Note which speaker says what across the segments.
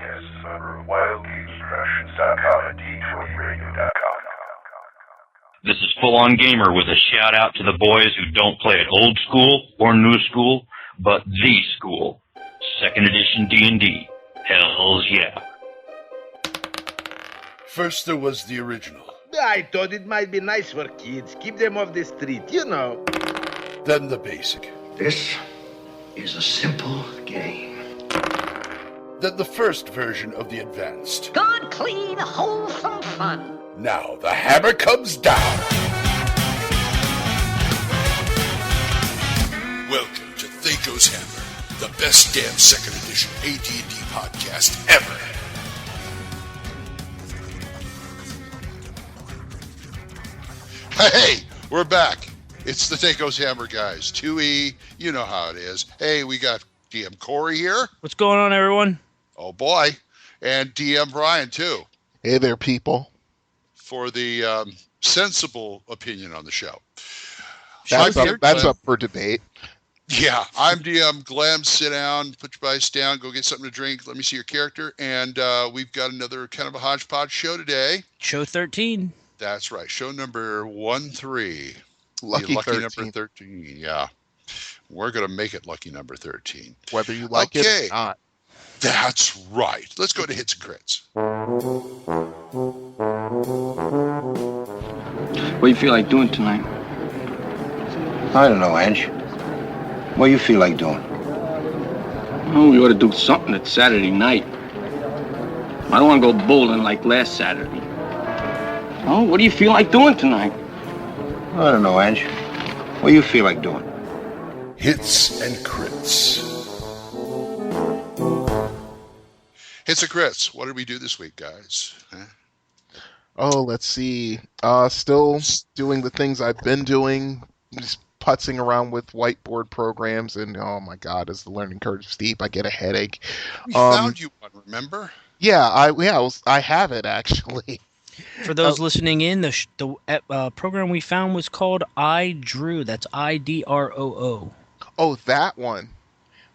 Speaker 1: podcast is a member of WildGamesProductions.com and D20Radio.com.
Speaker 2: This is Full On Gamer with a shout out to the boys who don't play it old school or new school, but the school. Second edition D&D. Hells yeah.
Speaker 3: First there was the original.
Speaker 4: I thought it might be nice for kids. Keep them off the street, you know.
Speaker 3: Then the basic.
Speaker 5: This is a simple game.
Speaker 3: Then the first version of the advanced.
Speaker 6: Good, clean, wholesome fun.
Speaker 3: Now the hammer comes down. Welcome to THACO's Hammer, the best damn second edition AD&D podcast ever. Hey, we're back. It's the THACO's Hammer guys. 2E, you know how it is. Hey, we got DM Corey here.
Speaker 7: What's going on, everyone?
Speaker 3: Oh boy. And DM Brian too.
Speaker 8: Hey there, people.
Speaker 3: For the sensible opinion on the show.
Speaker 8: That's up for debate.
Speaker 3: Yeah, I'm DM Glen. Sit down, put your bias down, go get something to drink. Let me see your character. And we've got another kind of a hodgepodge show today.
Speaker 7: Show 13.
Speaker 3: That's right. Show number 13.
Speaker 8: Lucky
Speaker 3: number 13. Yeah. We're going to make it lucky number 13.
Speaker 8: Whether you like it or not.
Speaker 3: That's right. Let's go to hits and crits.
Speaker 5: What do you feel like doing tonight? I don't know, Ange. What do you feel like doing?
Speaker 9: Oh, we ought to do something. It's Saturday night. I don't want to go bowling like last Saturday. Oh, what do you feel like doing tonight?
Speaker 5: I don't know, Ange. What do you feel like doing?
Speaker 3: Hits and crits. Hits and crits. What did we do this week, guys? Huh?
Speaker 8: Oh, let's see. Still doing the things I've been doing. Just putzing around with whiteboard programs, and oh my God, as the learning curve is steep, I get a headache.
Speaker 3: We found you one, remember?
Speaker 8: Yeah, I have it actually.
Speaker 7: For those listening in, the program we found was called iDROO. That's IDROO.
Speaker 8: Oh, that one.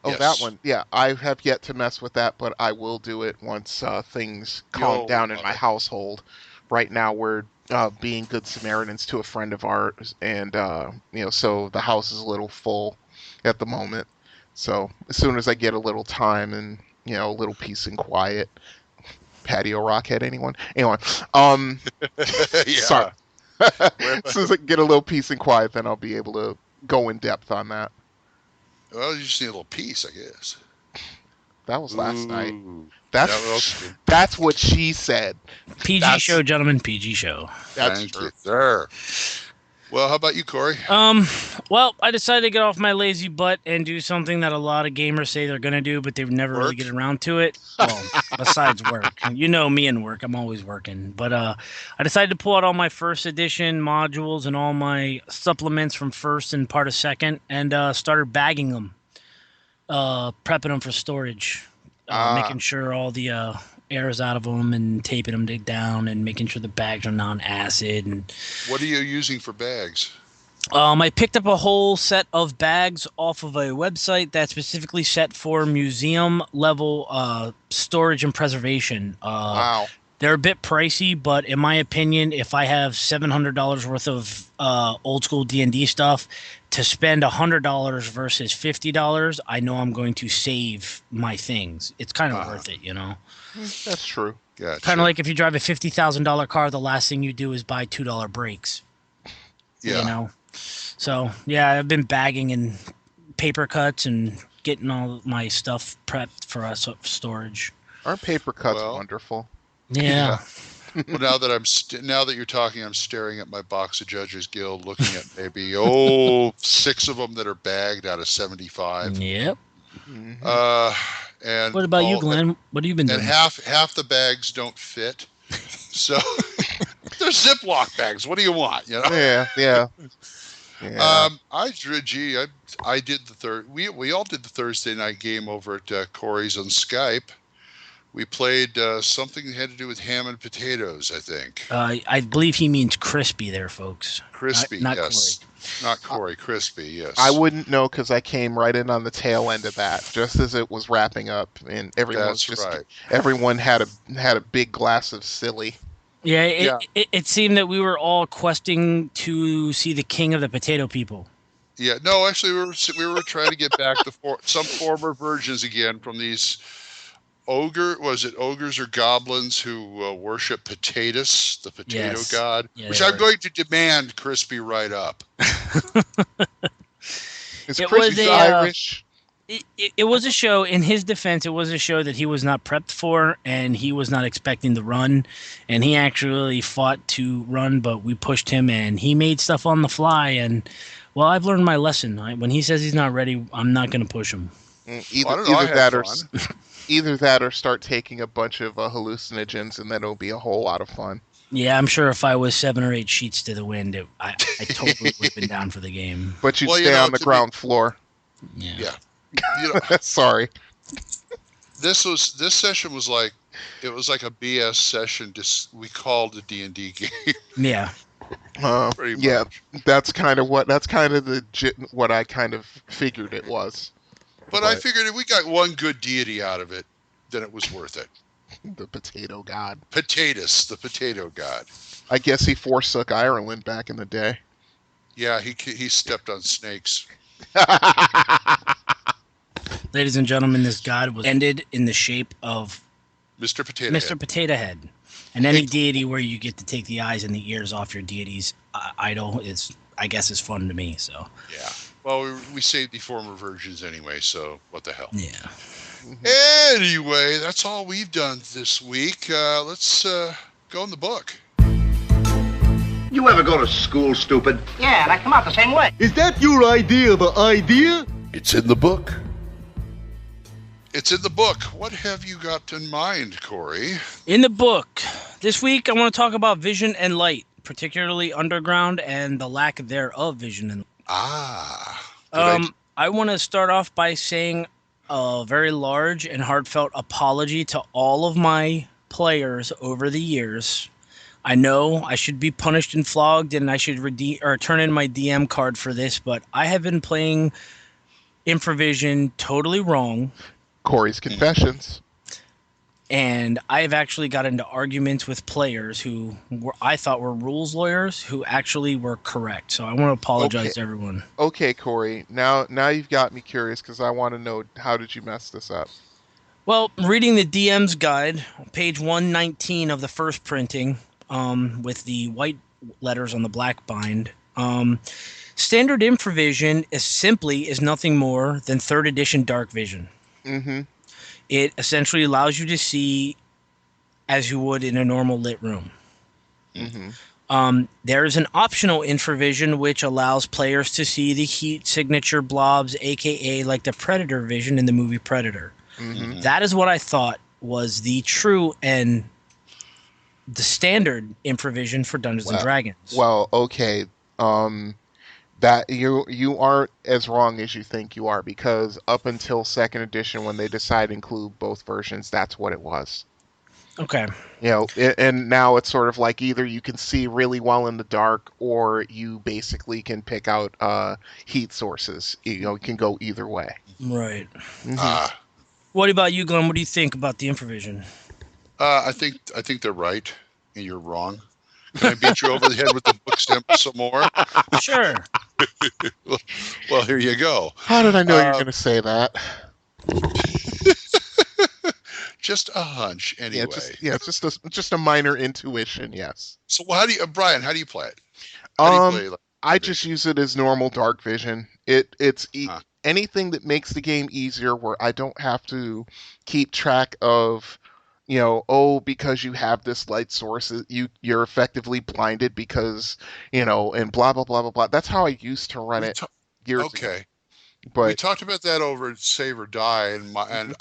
Speaker 8: Oh,
Speaker 3: Yes.
Speaker 8: that one. Yeah, I have yet to mess with that, but I will do it once things calm down in my household. Right now, we're being good Samaritans to a friend of ours, and so the house is a little full at the moment. So as soon as I get a little time and a little peace and quiet, patio rockhead, anyone? Anyway, sorry. As soon as I get a little peace and quiet, then I'll be able to go in depth on that.
Speaker 3: Well, you just need a little peace, I guess.
Speaker 8: That was last night.
Speaker 3: That's
Speaker 8: That's what she said.
Speaker 7: PG show, gentlemen. PG show.
Speaker 8: That's
Speaker 3: Thank
Speaker 8: true.
Speaker 3: you, sir. Well, how about you, Corey?
Speaker 7: Well, I decided to get off my lazy butt and do something that a lot of gamers say they're going to do, but they've never really get around to it. Well, besides work. You know me and work. I'm always working. But I decided to pull out all my first edition modules and all my supplements from first and part of second and started bagging them, prepping them for storage, making sure all the air is out of them and taping them down and making sure the bags are non-acid. And
Speaker 3: What are you using for bags?
Speaker 7: I picked up a whole set of bags off of a website that's specifically set for museum level storage and preservation.
Speaker 8: Wow.
Speaker 7: They're a bit pricey, but in my opinion, if I have $700 worth of old school D&D stuff, to spend $100 versus $50, I know I'm going to save my things. It's kind of worth it,
Speaker 8: That's true.
Speaker 3: Gotcha.
Speaker 7: Kind of like if you drive a $50,000 car, the last thing you do is buy $2 brakes.
Speaker 3: Yeah.
Speaker 7: So, yeah, I've been bagging and paper cuts and getting all my stuff prepped for us storage.
Speaker 8: Aren't paper cuts wonderful?
Speaker 7: Yeah.
Speaker 3: Well, now that now that you're talking, I'm staring at my box of Judges Guild, looking at maybe 6 of them that are bagged out of 75.
Speaker 7: Yep.
Speaker 3: And
Speaker 7: What about you, Glenn? What have you been doing?
Speaker 3: And half the bags don't fit, so they're Ziploc bags. What do you want?
Speaker 8: Yeah.
Speaker 3: I did the third. We all did the Thursday night game over at Corey's on Skype. We played something that had to do with ham and potatoes, I think.
Speaker 7: I believe he means crispy there, folks.
Speaker 3: Crispy,
Speaker 7: not
Speaker 3: yes.
Speaker 7: Corey.
Speaker 3: Not Corey, crispy, yes.
Speaker 8: I wouldn't know because I came right in on the tail end of that, just as it was wrapping up, and everyone had a big glass of silly.
Speaker 7: Yeah, it seemed that we were all questing to see the king of the potato people.
Speaker 3: Yeah, no, actually, we were trying to get back to some former versions again from these ogres or goblins who worship Potatoes, the potato god, which I'm going to demand crispy right up.
Speaker 8: Is Crispy Irish?
Speaker 7: It was a show. In his defense, it was a show that he was not prepped for, and he was not expecting to run, and he actually fought to run, but we pushed him, and he made stuff on the fly, and well, I've learned my lesson. When he says he's not ready, I'm not going to push him.
Speaker 8: Either that or start taking a bunch of hallucinogens, and then it'll be a whole lot of fun.
Speaker 7: Yeah, I'm sure if I was 7 or 8 sheets to the wind, I totally would have been down for the game.
Speaker 8: But you'd stay on the ground floor.
Speaker 7: Yeah.
Speaker 8: Sorry.
Speaker 3: This session was like a BS session. We called a D&D game.
Speaker 7: Yeah.
Speaker 3: Pretty
Speaker 8: yeah,
Speaker 3: much.
Speaker 8: That's kind of what I kind of figured it was.
Speaker 3: But I figured if we got one good deity out of it, then it was worth it.
Speaker 8: The potato god.
Speaker 3: Potatoes, the potato god.
Speaker 8: I guess he forsook Ireland back in the day.
Speaker 3: Yeah, he stepped on snakes.
Speaker 7: Ladies and gentlemen, this god was ended in the shape of
Speaker 3: Mr. Potato
Speaker 7: Head. And any deity where you get to take the eyes and the ears off your deity's idol is fun to me. So
Speaker 3: yeah. Well, we saved the former versions anyway, so what the hell?
Speaker 7: Yeah.
Speaker 3: Anyway, that's all we've done this week. Let's go in the book.
Speaker 5: You ever go to school, stupid?
Speaker 6: Yeah, and I come out the same way.
Speaker 10: Is that your idea of an idea?
Speaker 1: It's in the book.
Speaker 3: It's in the book. What have you got in mind, Corey?
Speaker 7: In the book, this week I want to talk about vision and light, particularly underground and the lack thereof vision and light. I want to start off by saying a very large and heartfelt apology to all of my players over the years. I know I should be punished and flogged, and I should turn in my DM card for this, but I have been playing Infravision totally wrong.
Speaker 8: Corey's confessions.
Speaker 7: And I've actually got into arguments with players who I thought were rules lawyers who actually were correct. So I want to apologize to everyone.
Speaker 8: Okay, Corey. Now you've got me curious because I want to know, how did you mess this up?
Speaker 7: Well, reading the DM's guide, page 119 of the first printing, with the white letters on the black bind, standard Infravision is nothing more than 3rd edition dark vision.
Speaker 8: Mm-hmm.
Speaker 7: It essentially allows you to see as you would in a normal lit room.
Speaker 8: Mm-hmm.
Speaker 7: There is an optional Infravision which allows players to see the heat signature blobs, aka like the Predator vision in the movie Predator.
Speaker 8: Mm-hmm.
Speaker 7: That is what I thought was the true and the standard Infravision for Dungeons and Dragons.
Speaker 8: Well, okay. That you aren't as wrong as you think you are, because up until 2nd edition, when they decided to include both versions, that's what it was.
Speaker 7: Okay.
Speaker 8: And now it's sort of like either you can see really well in the dark, or you basically can pick out heat sources. You can go either way.
Speaker 7: Right.
Speaker 8: Mm-hmm.
Speaker 7: What about you, Glenn? What do you think about the Infravision?
Speaker 3: I think they're right, and you're wrong. Can I beat you over the head with the book stamp some more?
Speaker 7: Sure.
Speaker 3: Well, here you go.
Speaker 8: How did I know you're going to say that?
Speaker 3: Just a hunch, anyway.
Speaker 8: Just a minor intuition. Yes.
Speaker 3: So, Brian? How do you play it?
Speaker 8: I just use it as normal dark vision. It's anything that makes the game easier, where I don't have to keep track of, because you have this light source, you're effectively blinded because, and blah, blah, blah, blah, blah. That's how I used to run it years ago. But
Speaker 3: we talked about that over at Save or Die, and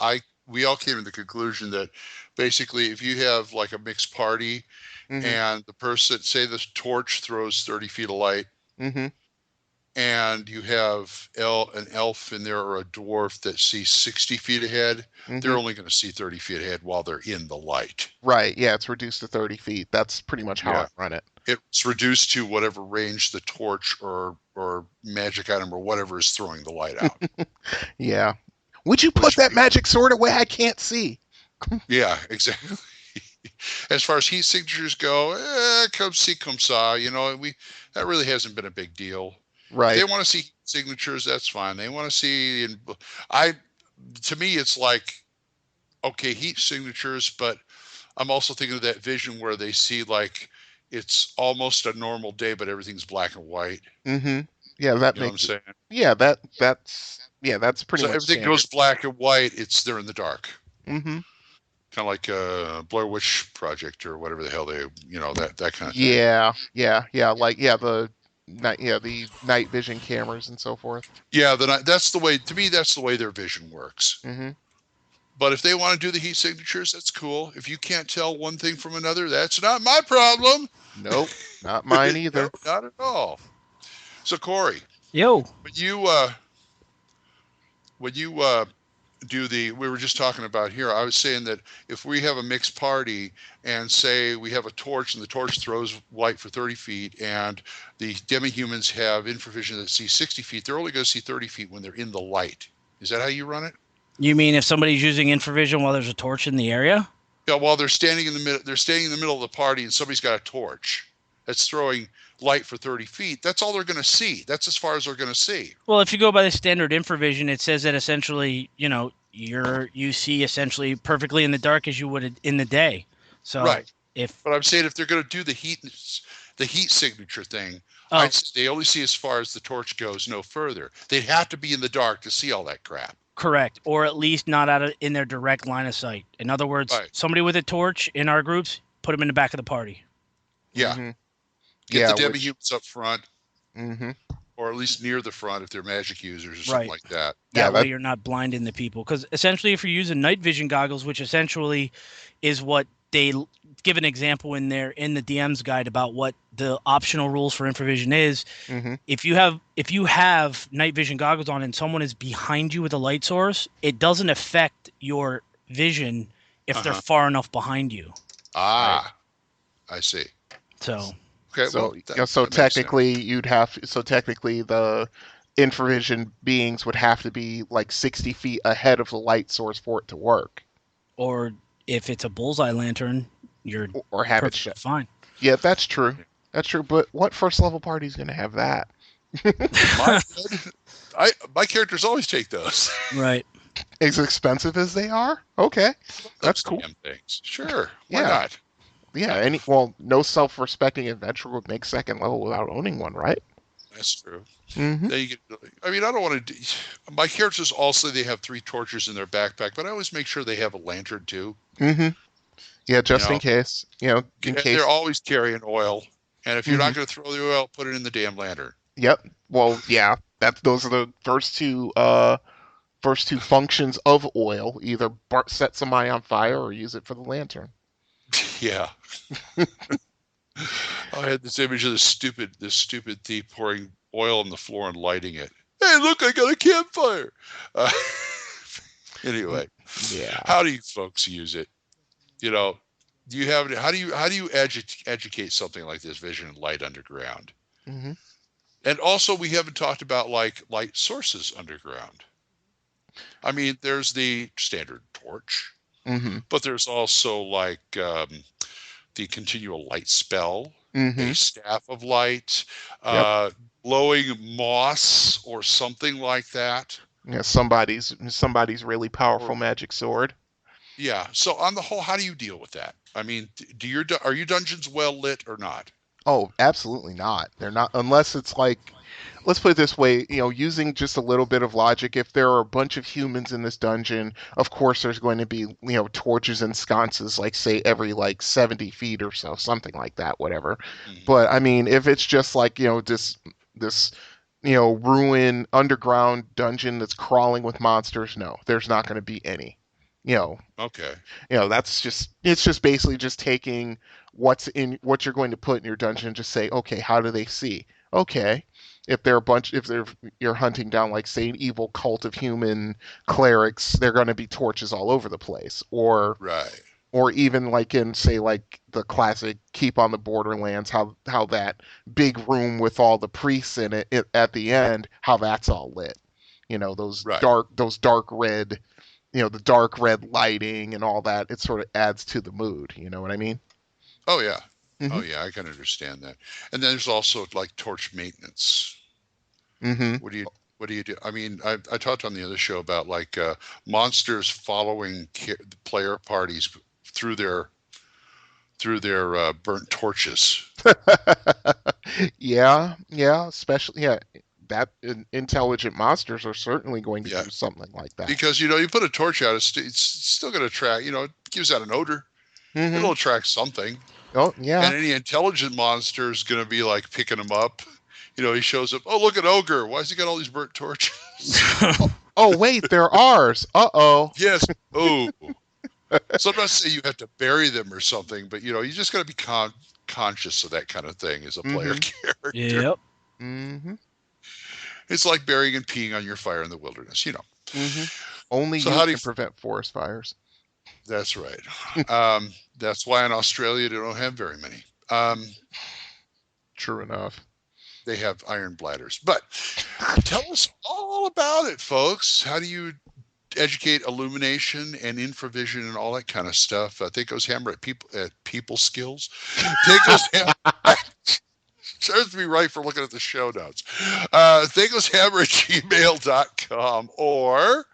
Speaker 3: we all came to the conclusion that basically if you have like a mixed party, and the person, say the torch throws 30 feet of light, and you have an elf in there or a dwarf that sees 60 feet ahead, they're only going to see 30 feet ahead while they're in the light.
Speaker 8: Right. Yeah, it's reduced to 30 feet. That's pretty much how I run it.
Speaker 3: It's reduced to whatever range the torch or magic item or whatever is throwing the light out.
Speaker 8: Yeah. Would you put that magic sword away? I can't see.
Speaker 3: Yeah, exactly. As far as heat signatures go, come see, come saw. That really hasn't been a big deal.
Speaker 8: Right.
Speaker 3: If they want to see signatures, that's fine. They want to see, to me, it's like, okay, heat signatures, but I'm also thinking of that vision where they see like it's almost a normal day, but everything's black and white.
Speaker 8: Mm-hmm. Yeah, that makes.
Speaker 3: You know what I'm saying?
Speaker 8: Yeah, that's pretty much.
Speaker 3: So everything goes black and white. They're in the dark.
Speaker 8: Mm-hmm.
Speaker 3: Kind of like Blair Witch Project or whatever the hell that kind of thing.
Speaker 8: Yeah, the night vision cameras and so forth.
Speaker 3: Yeah, that's the way. To me, that's the way their vision works.
Speaker 8: Mm-hmm.
Speaker 3: But if they want to do the heat signatures, that's cool. If you can't tell one thing from another, that's not my problem.
Speaker 8: Nope, not mine either.
Speaker 3: No, not at all. So Corey,
Speaker 7: yo,
Speaker 3: when you we were just talking about here, I was saying that if we have a mixed party and say we have a torch and the torch throws light for 30 feet and the demi-humans have infravision that sees 60 feet, they're only going to see 30 feet when they're in the light. Is that how you run it?
Speaker 7: You mean if somebody's using infravision while there's a torch in the area?
Speaker 3: Yeah, while they're standing in the middle of the party and somebody's got a torch that's throwing light for 30 feet, that's all they're going to see. That's as far as they're going to see.
Speaker 7: Well, if you go by the standard infravision, it says that essentially, you see essentially perfectly in the dark as you would in the day. So
Speaker 3: right. But I'm saying if they're going to do the heat signature thing, I'd say they only see as far as the torch goes, no further. They'd have to be in the dark to see all that crap.
Speaker 7: Correct, or at least not in their direct line of sight. In other words, somebody with a torch in our groups, put them in the back of the party.
Speaker 3: Yeah. Mm-hmm. Get the demi-humans up front, or at least near the front if they're magic users or something like that.
Speaker 7: That way you're not blinding the people. Because essentially if you're using night vision goggles, which essentially is what they give an example in the DM's guide about what the optional rules for infravision is. Mm-hmm. If you have night vision goggles on and someone is behind you with a light source, it doesn't affect your vision if they're far enough behind you.
Speaker 3: Ah, right? I see.
Speaker 7: So...
Speaker 3: Okay,
Speaker 8: so technically the infravision beings would have to be like 60 feet ahead of the light source for it to work.
Speaker 7: Or if it's a bullseye lantern, you're
Speaker 8: or have it shut.
Speaker 7: Fine.
Speaker 8: Yeah, that's true. That's true. But what first level party is going to have that?
Speaker 3: My characters always take those.
Speaker 7: Right.
Speaker 8: As expensive as they are? Okay, that's cool.
Speaker 3: Things. Sure. Why not?
Speaker 8: Yeah, no self-respecting adventurer would make second level without owning one, right?
Speaker 3: That's true.
Speaker 8: Mm-hmm.
Speaker 3: I don't want to... My characters also, they have 3 torches in their backpack, but I always make sure they have a lantern too.
Speaker 8: Mm-hmm. Yeah, just in case. In case.
Speaker 3: They're always carrying oil, and if you're not going to throw the oil, put it in the damn lantern.
Speaker 8: Yep. Well, yeah, those are the first two functions of oil. Either set somebody on fire or use it for the lantern.
Speaker 3: Yeah. I had this image of this stupid thief pouring oil on the floor and lighting it. Hey, look, I got a campfire. Anyway,
Speaker 8: yeah.
Speaker 3: How do you folks use it? Do you have how do you educate something like this vision and light underground?
Speaker 8: Mm-hmm.
Speaker 3: And also, we haven't talked about like light sources underground. I mean, there's the standard torch.
Speaker 8: Mm-hmm.
Speaker 3: But there's also like the continual light spell, a staff of light, glowing moss or something like that.
Speaker 8: Yeah, somebody's really powerful magic sword.
Speaker 3: Yeah. So on the whole, how do you deal with that? I mean, are your dungeons well lit or not?
Speaker 8: Oh, absolutely not. They're not, unless it's like, let's put it this way, using just a little bit of logic, if there are a bunch of humans in this dungeon, of course there's going to be, torches and sconces, like say every 70 feet or so, something like that, whatever. Mm-hmm. But I mean, if it's just like, this ruin underground dungeon that's crawling with monsters, no, there's not going to be any.
Speaker 3: Okay.
Speaker 8: It's just basically just taking what you're going to put in your dungeon and just say, okay, how do they see? Okay. if they're you're hunting down, like, say, an evil cult of human clerics, they're going to be torches all over the place. Or
Speaker 3: Right.
Speaker 8: Or even like in, say, like the classic Keep on the Borderlands, how that big room with all the priests in it at the end, how that's all lit. Those dark red, the dark red lighting and all that. It sort of adds to the mood. You know what I mean?
Speaker 3: Oh yeah.
Speaker 8: Mm-hmm.
Speaker 3: Oh yeah, I can understand that. And then there's also like torch maintenance.
Speaker 8: Mm-hmm.
Speaker 3: What do you do? I mean, I talked on the other show about like monsters following player parties through their burnt torches.
Speaker 8: yeah, especially that intelligent monsters are certainly going to do something like that.
Speaker 3: Because you put a torch out, it's still going to attract. It gives out an odor.
Speaker 8: Mm-hmm.
Speaker 3: It'll attract something.
Speaker 8: Oh yeah.
Speaker 3: And any intelligent monster is going to be like picking them up. He shows up. Oh, look at Ogre. Why's he got all these burnt torches?
Speaker 8: Oh wait, they're ours. Uh-oh.
Speaker 3: Yes. Oh. So I'm not saying you have to bury them or something, but you just got to be conscious of that kind of thing as a player character.
Speaker 7: Yep.
Speaker 8: Mm-hmm.
Speaker 3: It's like burying and peeing on your fire in the wilderness.
Speaker 8: Mm-hmm. Only
Speaker 3: so
Speaker 8: you
Speaker 3: how
Speaker 8: can prevent forest fires.
Speaker 3: That's right. That's why in Australia they don't have very many.
Speaker 8: True enough.
Speaker 3: They have iron bladders. But tell us all about it, folks. How do you educate illumination and infravision and all that kind of stuff? THACO's hammer at people skills. THACO's hammer serves me right for looking at the show notes. THACO's hammer at gmail.com or...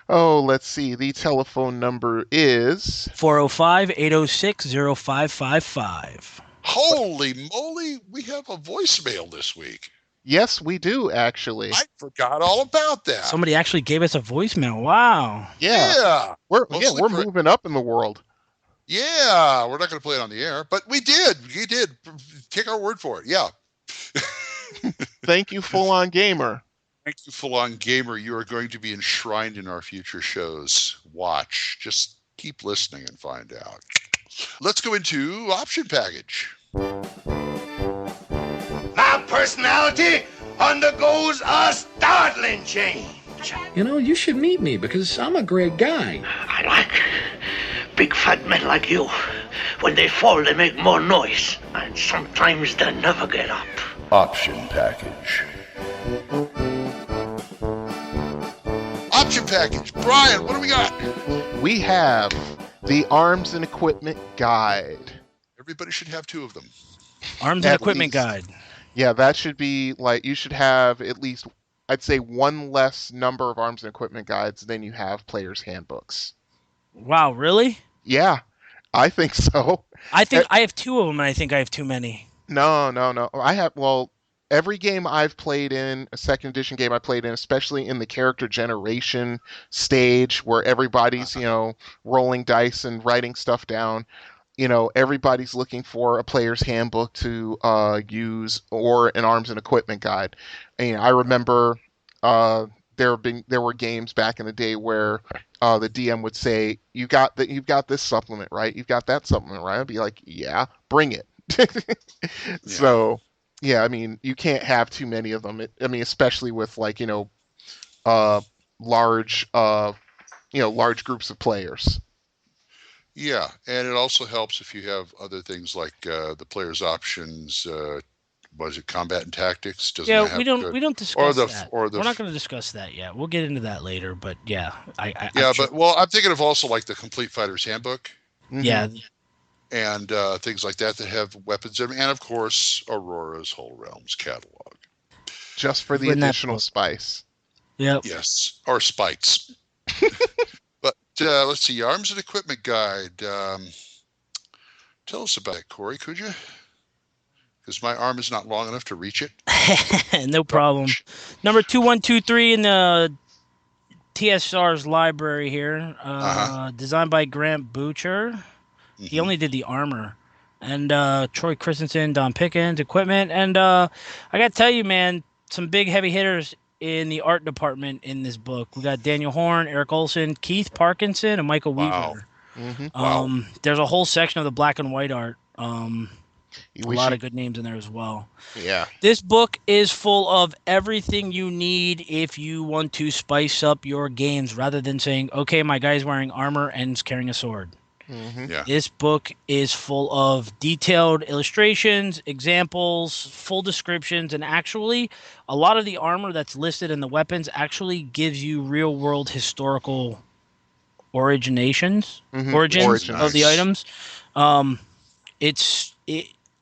Speaker 8: Oh, let's see. The telephone number is
Speaker 7: 405-806-0555.
Speaker 3: Holy moly, we have a voicemail this week.
Speaker 8: Yes, we do, actually.
Speaker 3: I forgot all about that.
Speaker 7: Somebody actually gave us a voicemail. Wow.
Speaker 3: Yeah.
Speaker 8: We're moving up in the world.
Speaker 3: Yeah, we're not going to play it on the air, but we did. You did. Take our word for it. Yeah.
Speaker 8: Thank you, Full On Gamer.
Speaker 3: Thank you, Full On Gamer. You are going to be enshrined in our future shows. Watch. Just keep listening and find out. Let's go into option package.
Speaker 11: My personality undergoes a startling change.
Speaker 12: You should meet me because I'm a great guy.
Speaker 6: I like big fat men like you. When they fall, they make more noise. And sometimes they never get up.
Speaker 1: Option package.
Speaker 3: Option package. Brian, what do we got?
Speaker 8: We have the Arms and Equipment Guide.
Speaker 3: Everybody should have 2 of them.
Speaker 7: Arms and Equipment Guide.
Speaker 8: Yeah, that should be like, you should have at least, I'd say, 1 less number of Arms and Equipment Guides than you have players' handbooks.
Speaker 7: Wow, really?
Speaker 8: Yeah, I think so.
Speaker 7: I think I have 2 of them, and I think I have too many.
Speaker 8: No. Every game I've played in, a 2nd edition game I played in, especially in the character generation stage where everybody's, rolling dice and writing stuff down, everybody's looking for a player's handbook to use or an Arms and Equipment Guide. And I remember there were games back in the day where the DM would say, you've got this supplement, right? You've got that supplement, right? I'd be like, yeah, bring it. So... yeah, I mean, you can't have too many of them. Especially with large groups of players.
Speaker 3: Yeah, and it also helps if you have other things like the player's options. Was it combat and tactics?
Speaker 7: We don't discuss that. We're not going to discuss that yet. We'll get into that later. But yeah, I'm
Speaker 3: thinking of also like the Complete Fighter's Handbook.
Speaker 8: Mm-hmm.
Speaker 7: Yeah.
Speaker 3: And things like that have weapons in them. And, of course, Aurora's Whole Realms catalog.
Speaker 8: Just for the additional spice.
Speaker 7: Yep.
Speaker 3: Yes, or spikes. But let's see, Arms and Equipment Guide. Tell us about it, Corey, could you? Because my arm is not long enough to reach it.
Speaker 7: No problem. Number 2123 in the TSR's library here. Designed by Grant Boucher. He only did the armor. And Troy Christensen, Don Pickens, equipment. And I got to tell you, man, some big heavy hitters in the art department in this book. We got Daniel Horn, Eric Olson, Keith Parkinson, and Michael Weaver.
Speaker 3: Mm-hmm.
Speaker 7: There's a whole section of the black and white art. A lot of good names in there as well.
Speaker 8: Yeah.
Speaker 7: This book is full of everything you need if you want to spice up your games rather than saying, okay, my guy's wearing armor and is carrying a sword.
Speaker 3: Yeah.
Speaker 7: This book is full of detailed illustrations, examples, full descriptions, and actually a lot of the armor that's listed in the weapons actually gives you real world historical origins of the items.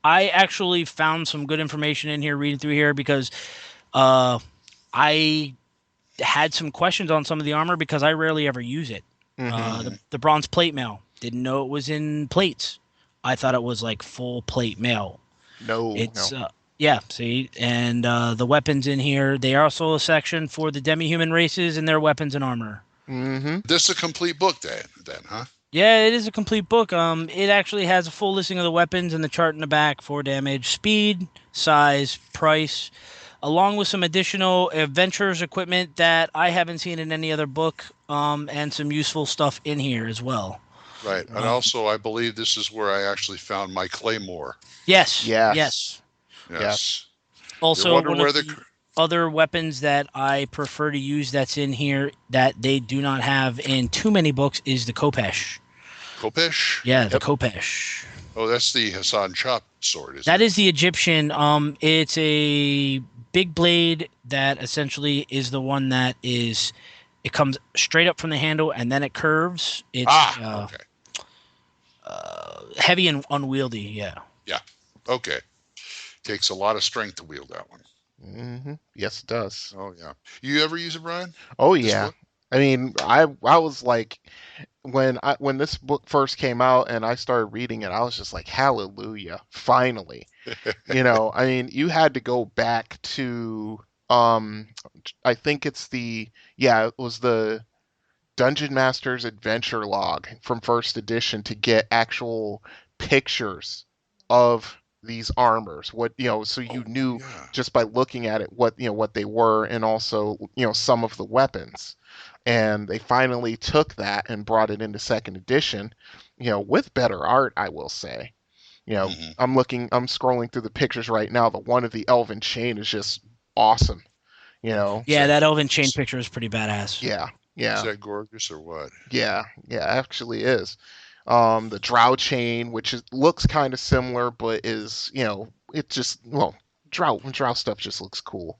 Speaker 7: I actually found some good information in here reading through here because I had some questions on some of the armor because I rarely ever use it. The bronze plate mail, didn't know it was in plates. I thought it was like full plate mail.
Speaker 8: No.
Speaker 7: Yeah, see, and the weapons in here, they are also a section for the demi-human races and their weapons and armor.
Speaker 3: This is a complete book then, huh?
Speaker 7: Yeah, it is a complete book. It actually has a full listing of the weapons and the chart in the back for damage, speed, size, price, along with some additional adventures equipment that I haven't seen in any other book, and some useful stuff in here as well.
Speaker 3: Right, and also I believe this is where I actually found my claymore.
Speaker 7: Yes. Also, one of the other weapons that I prefer to use that's in here that they do not have in too many books is the Khopesh.
Speaker 3: Khopesh?
Speaker 7: Yeah, the Khopesh.
Speaker 3: Oh, that's the Hassan Chop sword, isn't it?
Speaker 7: That is the Egyptian. It's a big blade that essentially is the one that is. It comes straight up from the handle and then it curves. It's heavy and unwieldy. Yeah.
Speaker 3: Yeah. Okay. Takes a lot of strength to wield that one.
Speaker 8: Yes, it does.
Speaker 3: Oh yeah. You ever use it, Brian?
Speaker 8: Oh yeah. I mean, I was like, when this book first came out and I started reading it, I was just like, hallelujah, finally. I mean, you had to go back to I think it was the Dungeon Master's Adventure Log from first edition to get actual pictures of these armors, so you knew just by looking at it what they were, and also some of the weapons. And they finally took that and brought it into second edition, with better art, I will say. I'm scrolling through the pictures right now. The one of the elven chain is just awesome.
Speaker 7: That elven chain picture is pretty badass.
Speaker 8: Yeah.
Speaker 3: Is that gorgeous or what?
Speaker 8: Yeah, actually is. The drow chain, which looks kind of similar, but is, it just, drow stuff just looks cool.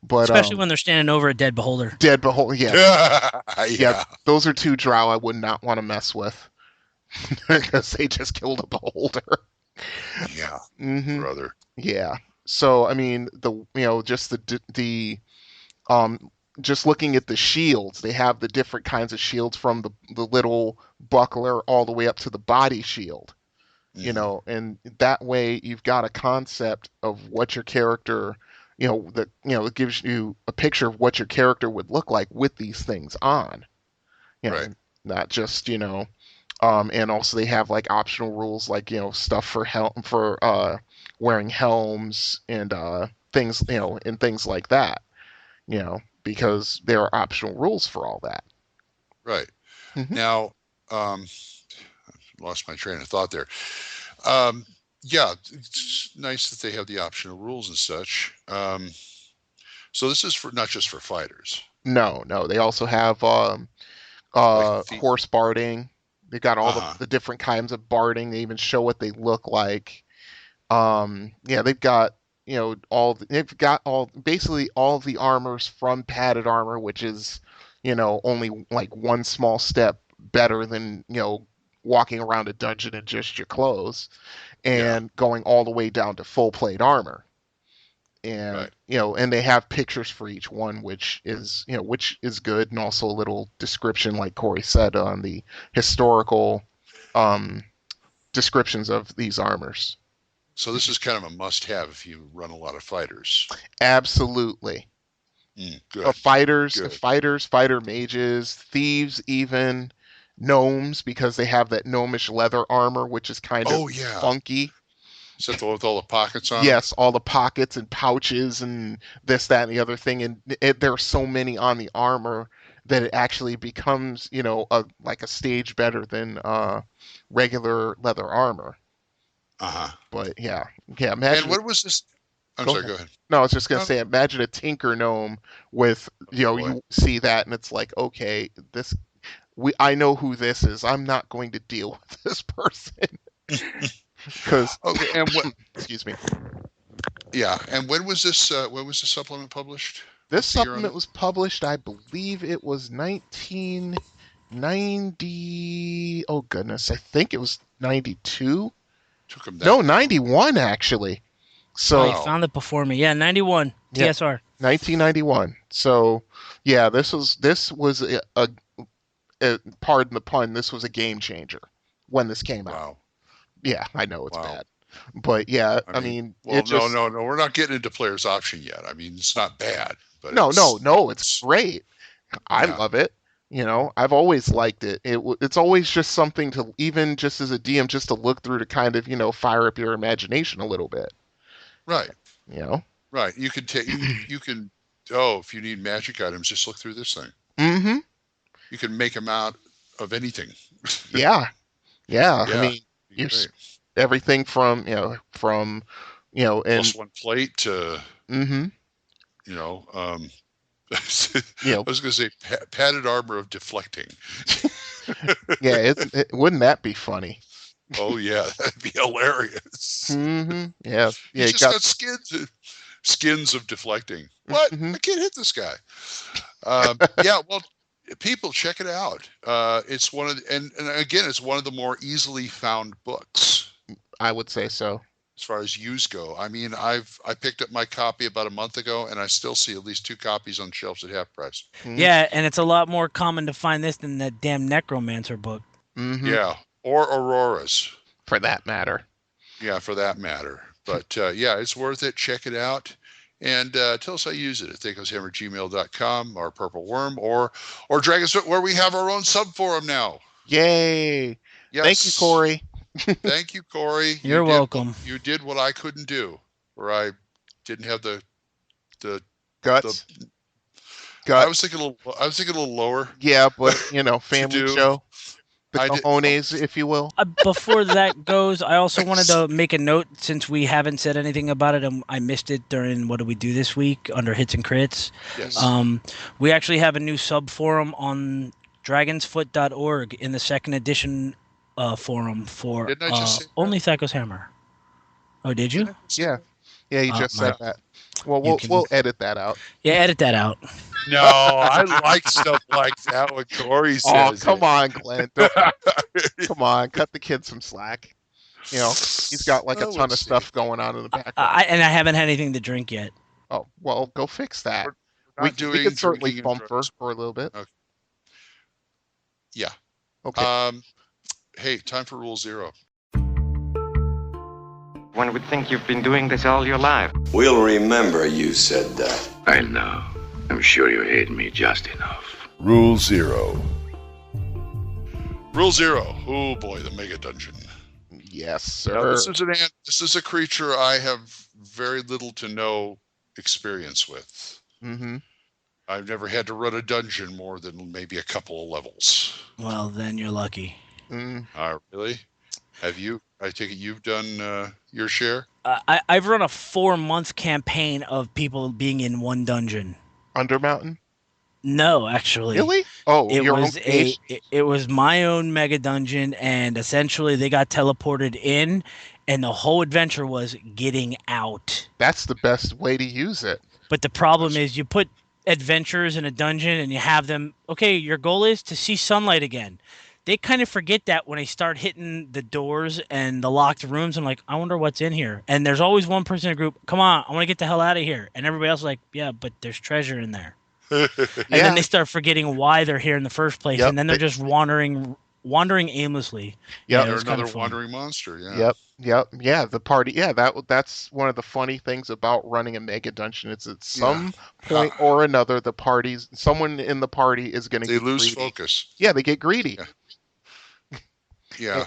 Speaker 8: But
Speaker 7: especially when they're standing over a dead beholder.
Speaker 8: Yeah. Those are two drow I would not want to mess with because they just killed a beholder.
Speaker 3: Yeah, brother.
Speaker 8: Yeah. So I mean, just looking at the shields, they have the different kinds of shields from the little buckler all the way up to the body shield. And that way you've got a concept of what your character, it gives you a picture of what your character would look like with these things on. Not just, and also they have like optional rules like, stuff for wearing helms and things, and things like that, because there are optional rules for all that.
Speaker 3: Right. Now, lost my train of thought there. Yeah, it's nice that they have the optional rules and such. So this is not just for fighters.
Speaker 8: No. They also have horse barding. They got all the different kinds of barding. They even show what they look like. They've got basically all the armors from padded armor, which is only like one small step better than walking around a dungeon in just your clothes, and going all the way down to full plate armor. And and they have pictures for each one, which is good, and also a little description, like Corey said, on the historical descriptions of these armors.
Speaker 3: So this is kind of a must-have if you run a lot of fighters.
Speaker 8: Absolutely.
Speaker 3: Good.
Speaker 8: Fighter mages, thieves, even gnomes, because they have that gnomish leather armor, which is kind of funky.
Speaker 3: Is that the one with all the pockets on?
Speaker 8: Yes, all the pockets and pouches and this, that, and the other thing. And there are so many on the armor that it actually becomes, like a stage better than regular leather armor. But yeah, imagine.
Speaker 3: And what was this? I'm sorry. Go ahead.
Speaker 8: No, I was just gonna say, imagine a Tinker Gnome with you see that, and it's like, okay, I know who this is. I'm not going to deal with this person. Because
Speaker 3: and what?
Speaker 8: Excuse me.
Speaker 3: Yeah, and when was this? When was the supplement published?
Speaker 8: This supplement was published, I believe it was 1990. Oh goodness, I think it was 92.
Speaker 3: Took him
Speaker 8: no, 91 actually. So
Speaker 7: you found it before me. Yeah, 91 TSR.
Speaker 8: 1991. So yeah, this was a pardon the pun. This was a game changer when this came out. Yeah, I know it's bad. But yeah, I mean
Speaker 3: well, no, we're not getting into player's option yet. I mean, it's not bad, but
Speaker 8: no, it's great. I love it. I've always liked it. It's always just something to, even just as a DM, just to look through to kind of, fire up your imagination a little bit.
Speaker 3: Right.
Speaker 8: Right.
Speaker 3: You can take, if you need magic items, just look through this thing.
Speaker 8: Mm-hmm.
Speaker 3: You can make them out of anything.
Speaker 8: Yeah. I mean, everything from and
Speaker 3: plus one plate to,
Speaker 8: mm-hmm.
Speaker 3: I was going to say padded armor of deflecting.
Speaker 8: Yeah, wouldn't that be funny?
Speaker 3: Oh yeah, that'd be hilarious.
Speaker 8: Mm-hmm. Yeah.
Speaker 3: You just got skins of deflecting. What?
Speaker 8: Mm-hmm.
Speaker 3: I can't hit this guy. Well, people, check it out. It's one of and again, it's one of the more easily found books.
Speaker 8: I would say so.
Speaker 3: As far as used go, I mean, I picked up my copy about a month ago, and I still see at least 2 copies on shelves at half price.
Speaker 8: Mm-hmm.
Speaker 7: Yeah, and it's a lot more common to find this than that damn Necromancer book.
Speaker 8: Mm-hmm.
Speaker 3: Yeah, or Auroras,
Speaker 8: for that matter.
Speaker 3: Yeah, for that matter. But it's worth it. Check it out, and tell us how you use it at thacoshammer@gmail.com, or Purple Worm, or Dragon's Foot, where we have our own sub forum now.
Speaker 8: Yay!
Speaker 3: Yes.
Speaker 8: Thank you, Corey.
Speaker 3: Thank you, Corey.
Speaker 7: You're welcome.
Speaker 3: You did what I couldn't do, where I didn't have the
Speaker 8: guts.
Speaker 3: I was thinking a little lower.
Speaker 8: Yeah, but family show. The cojones, if you will.
Speaker 7: Before that goes, I also wanted to make a note, since we haven't said anything about it, and I missed it during What Did We Do This Week under Hits and Crits.
Speaker 3: Yes.
Speaker 7: We actually have a new sub forum on dragonsfoot.org in the 2nd edition forum for only THACO's Hammer. Oh, did you?
Speaker 8: Yeah, you just said that. Well, we'll edit that out.
Speaker 7: Yeah, edit that out.
Speaker 3: No, I like stuff like that when Corey says.
Speaker 8: Oh, come on, Glenn. Come on, cut the kid some slack. He's got like a ton of stuff going on in the background.
Speaker 7: And I haven't had anything to drink yet.
Speaker 8: Oh, well, go fix that. We can certainly bumper for a little bit.
Speaker 3: Okay. Yeah.
Speaker 8: Okay.
Speaker 3: Hey, time for Rule 0.
Speaker 13: One would think you've been doing this all your life.
Speaker 14: We'll remember you said that.
Speaker 15: I know. I'm sure you hate me just enough.
Speaker 1: Rule 0.
Speaker 3: Rule 0. Oh boy, the Mega Dungeon.
Speaker 8: Yes, sir.
Speaker 3: Now, this is a creature I have very little to no experience with.
Speaker 8: Mm-hmm.
Speaker 3: I've never had to run a dungeon more than maybe a couple of levels.
Speaker 7: Well, then you're lucky.
Speaker 3: Really? Have you? I take it you've done your share?
Speaker 7: I've run a 4-month campaign of people being in one dungeon.
Speaker 8: Undermountain?
Speaker 7: No, actually.
Speaker 8: Really? Oh,
Speaker 7: it was my own mega dungeon, and essentially they got teleported in, and the whole adventure was getting out.
Speaker 8: That's the best way to use it.
Speaker 7: But the problem is, you put adventurers in a dungeon and you have them, okay, your goal is to see sunlight again. They kind of forget that when they start hitting the doors and the locked rooms. I'm like, I wonder what's in here. And there's always one person in a group, come on, I want to get the hell out of here. And everybody else is like, yeah, but there's treasure in there. And then they start forgetting why they're here in the first place. And then they're just wandering aimlessly.
Speaker 3: Yeah, they're another wandering monster. Yeah.
Speaker 8: Yep. Yeah, the party. Yeah, that's one of the funny things about running a mega dungeon. It's at some point or another, someone in the party is going to get
Speaker 3: lose
Speaker 8: greedy.
Speaker 3: Focus.
Speaker 8: Yeah, they get greedy.
Speaker 3: Yeah.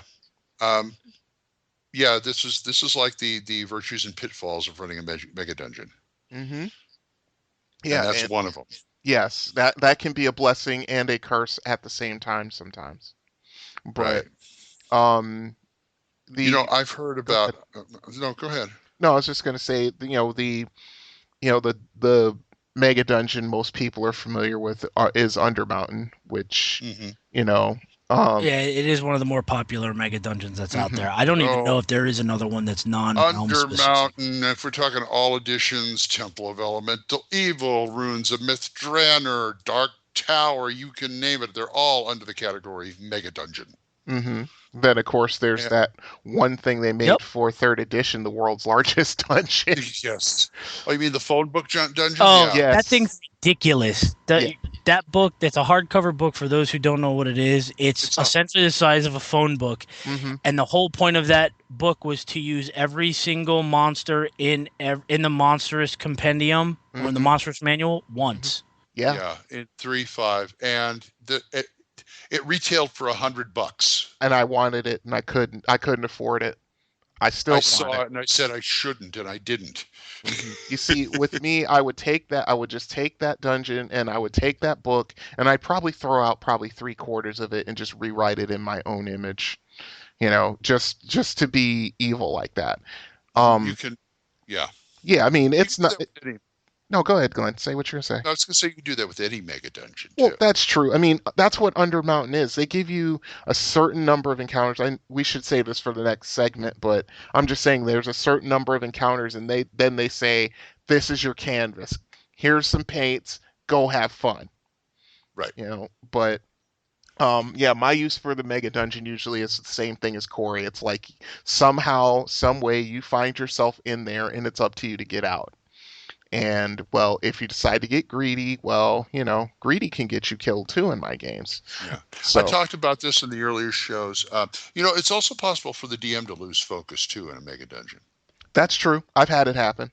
Speaker 3: This is like the virtues and pitfalls of running a mega dungeon.
Speaker 8: Mm-hmm.
Speaker 3: Yeah, and that's one of them.
Speaker 8: Yes, that can be a blessing and a curse at the same time sometimes. But
Speaker 3: I've heard about. No, go ahead.
Speaker 8: No, I was just going to say, the mega dungeon most people are familiar with is Undermountain, which
Speaker 7: yeah, it is one of the more popular mega dungeons that's out there. I don't even know if there is another one that's non-realm specific.
Speaker 3: Undermountain, if we're talking all editions, Temple of Elemental Evil, Runes of Mithranor, Dark Tower, you can name it. They're all under the category mega dungeon.
Speaker 8: Then, of course, there's that one thing they made for 3rd edition, the world's largest dungeon.
Speaker 3: Yes. Oh, you mean the phone book dungeon?
Speaker 7: Oh, yeah. That thing's ridiculous. That book, that's a hardcover book for those who don't know what it is. It's essentially the size of a phone book. And the whole point of that book was to use every single monster in the Monstrous Compendium or in the Monstrous Manual once.
Speaker 3: Yeah, in 3.5. And it retailed for $100,
Speaker 8: and I wanted it, and I couldn't afford it. I
Speaker 3: saw it, and I said I shouldn't, and I didn't.
Speaker 8: You see, with me, I would just take that dungeon, and I would take that book, and I'd probably throw out 3/4 of it and just rewrite it in my own image, just to be evil like that.
Speaker 3: You can, yeah.
Speaker 8: Yeah, I mean, it's not. No, go ahead, Glenn. Say what you're going to say.
Speaker 3: I was going to say you can do that with any mega dungeon,
Speaker 8: too. Well, that's true. I mean, that's what Undermountain is. They give you a certain number of encounters. We should say this for the next segment, but I'm just saying there's a certain number of encounters, and then they say, this is your canvas. Here's some paints. Go have fun.
Speaker 3: Right.
Speaker 8: But my use for the mega dungeon usually is the same thing as Corey. It's like somehow, some way you find yourself in there, and it's up to you to get out. And, well, if you decide to get greedy, greedy can get you killed too in my games.
Speaker 3: Yeah. So, I talked about this in the earlier shows. It's also possible for the DM to lose focus too in a mega dungeon.
Speaker 8: That's true. I've had it happen.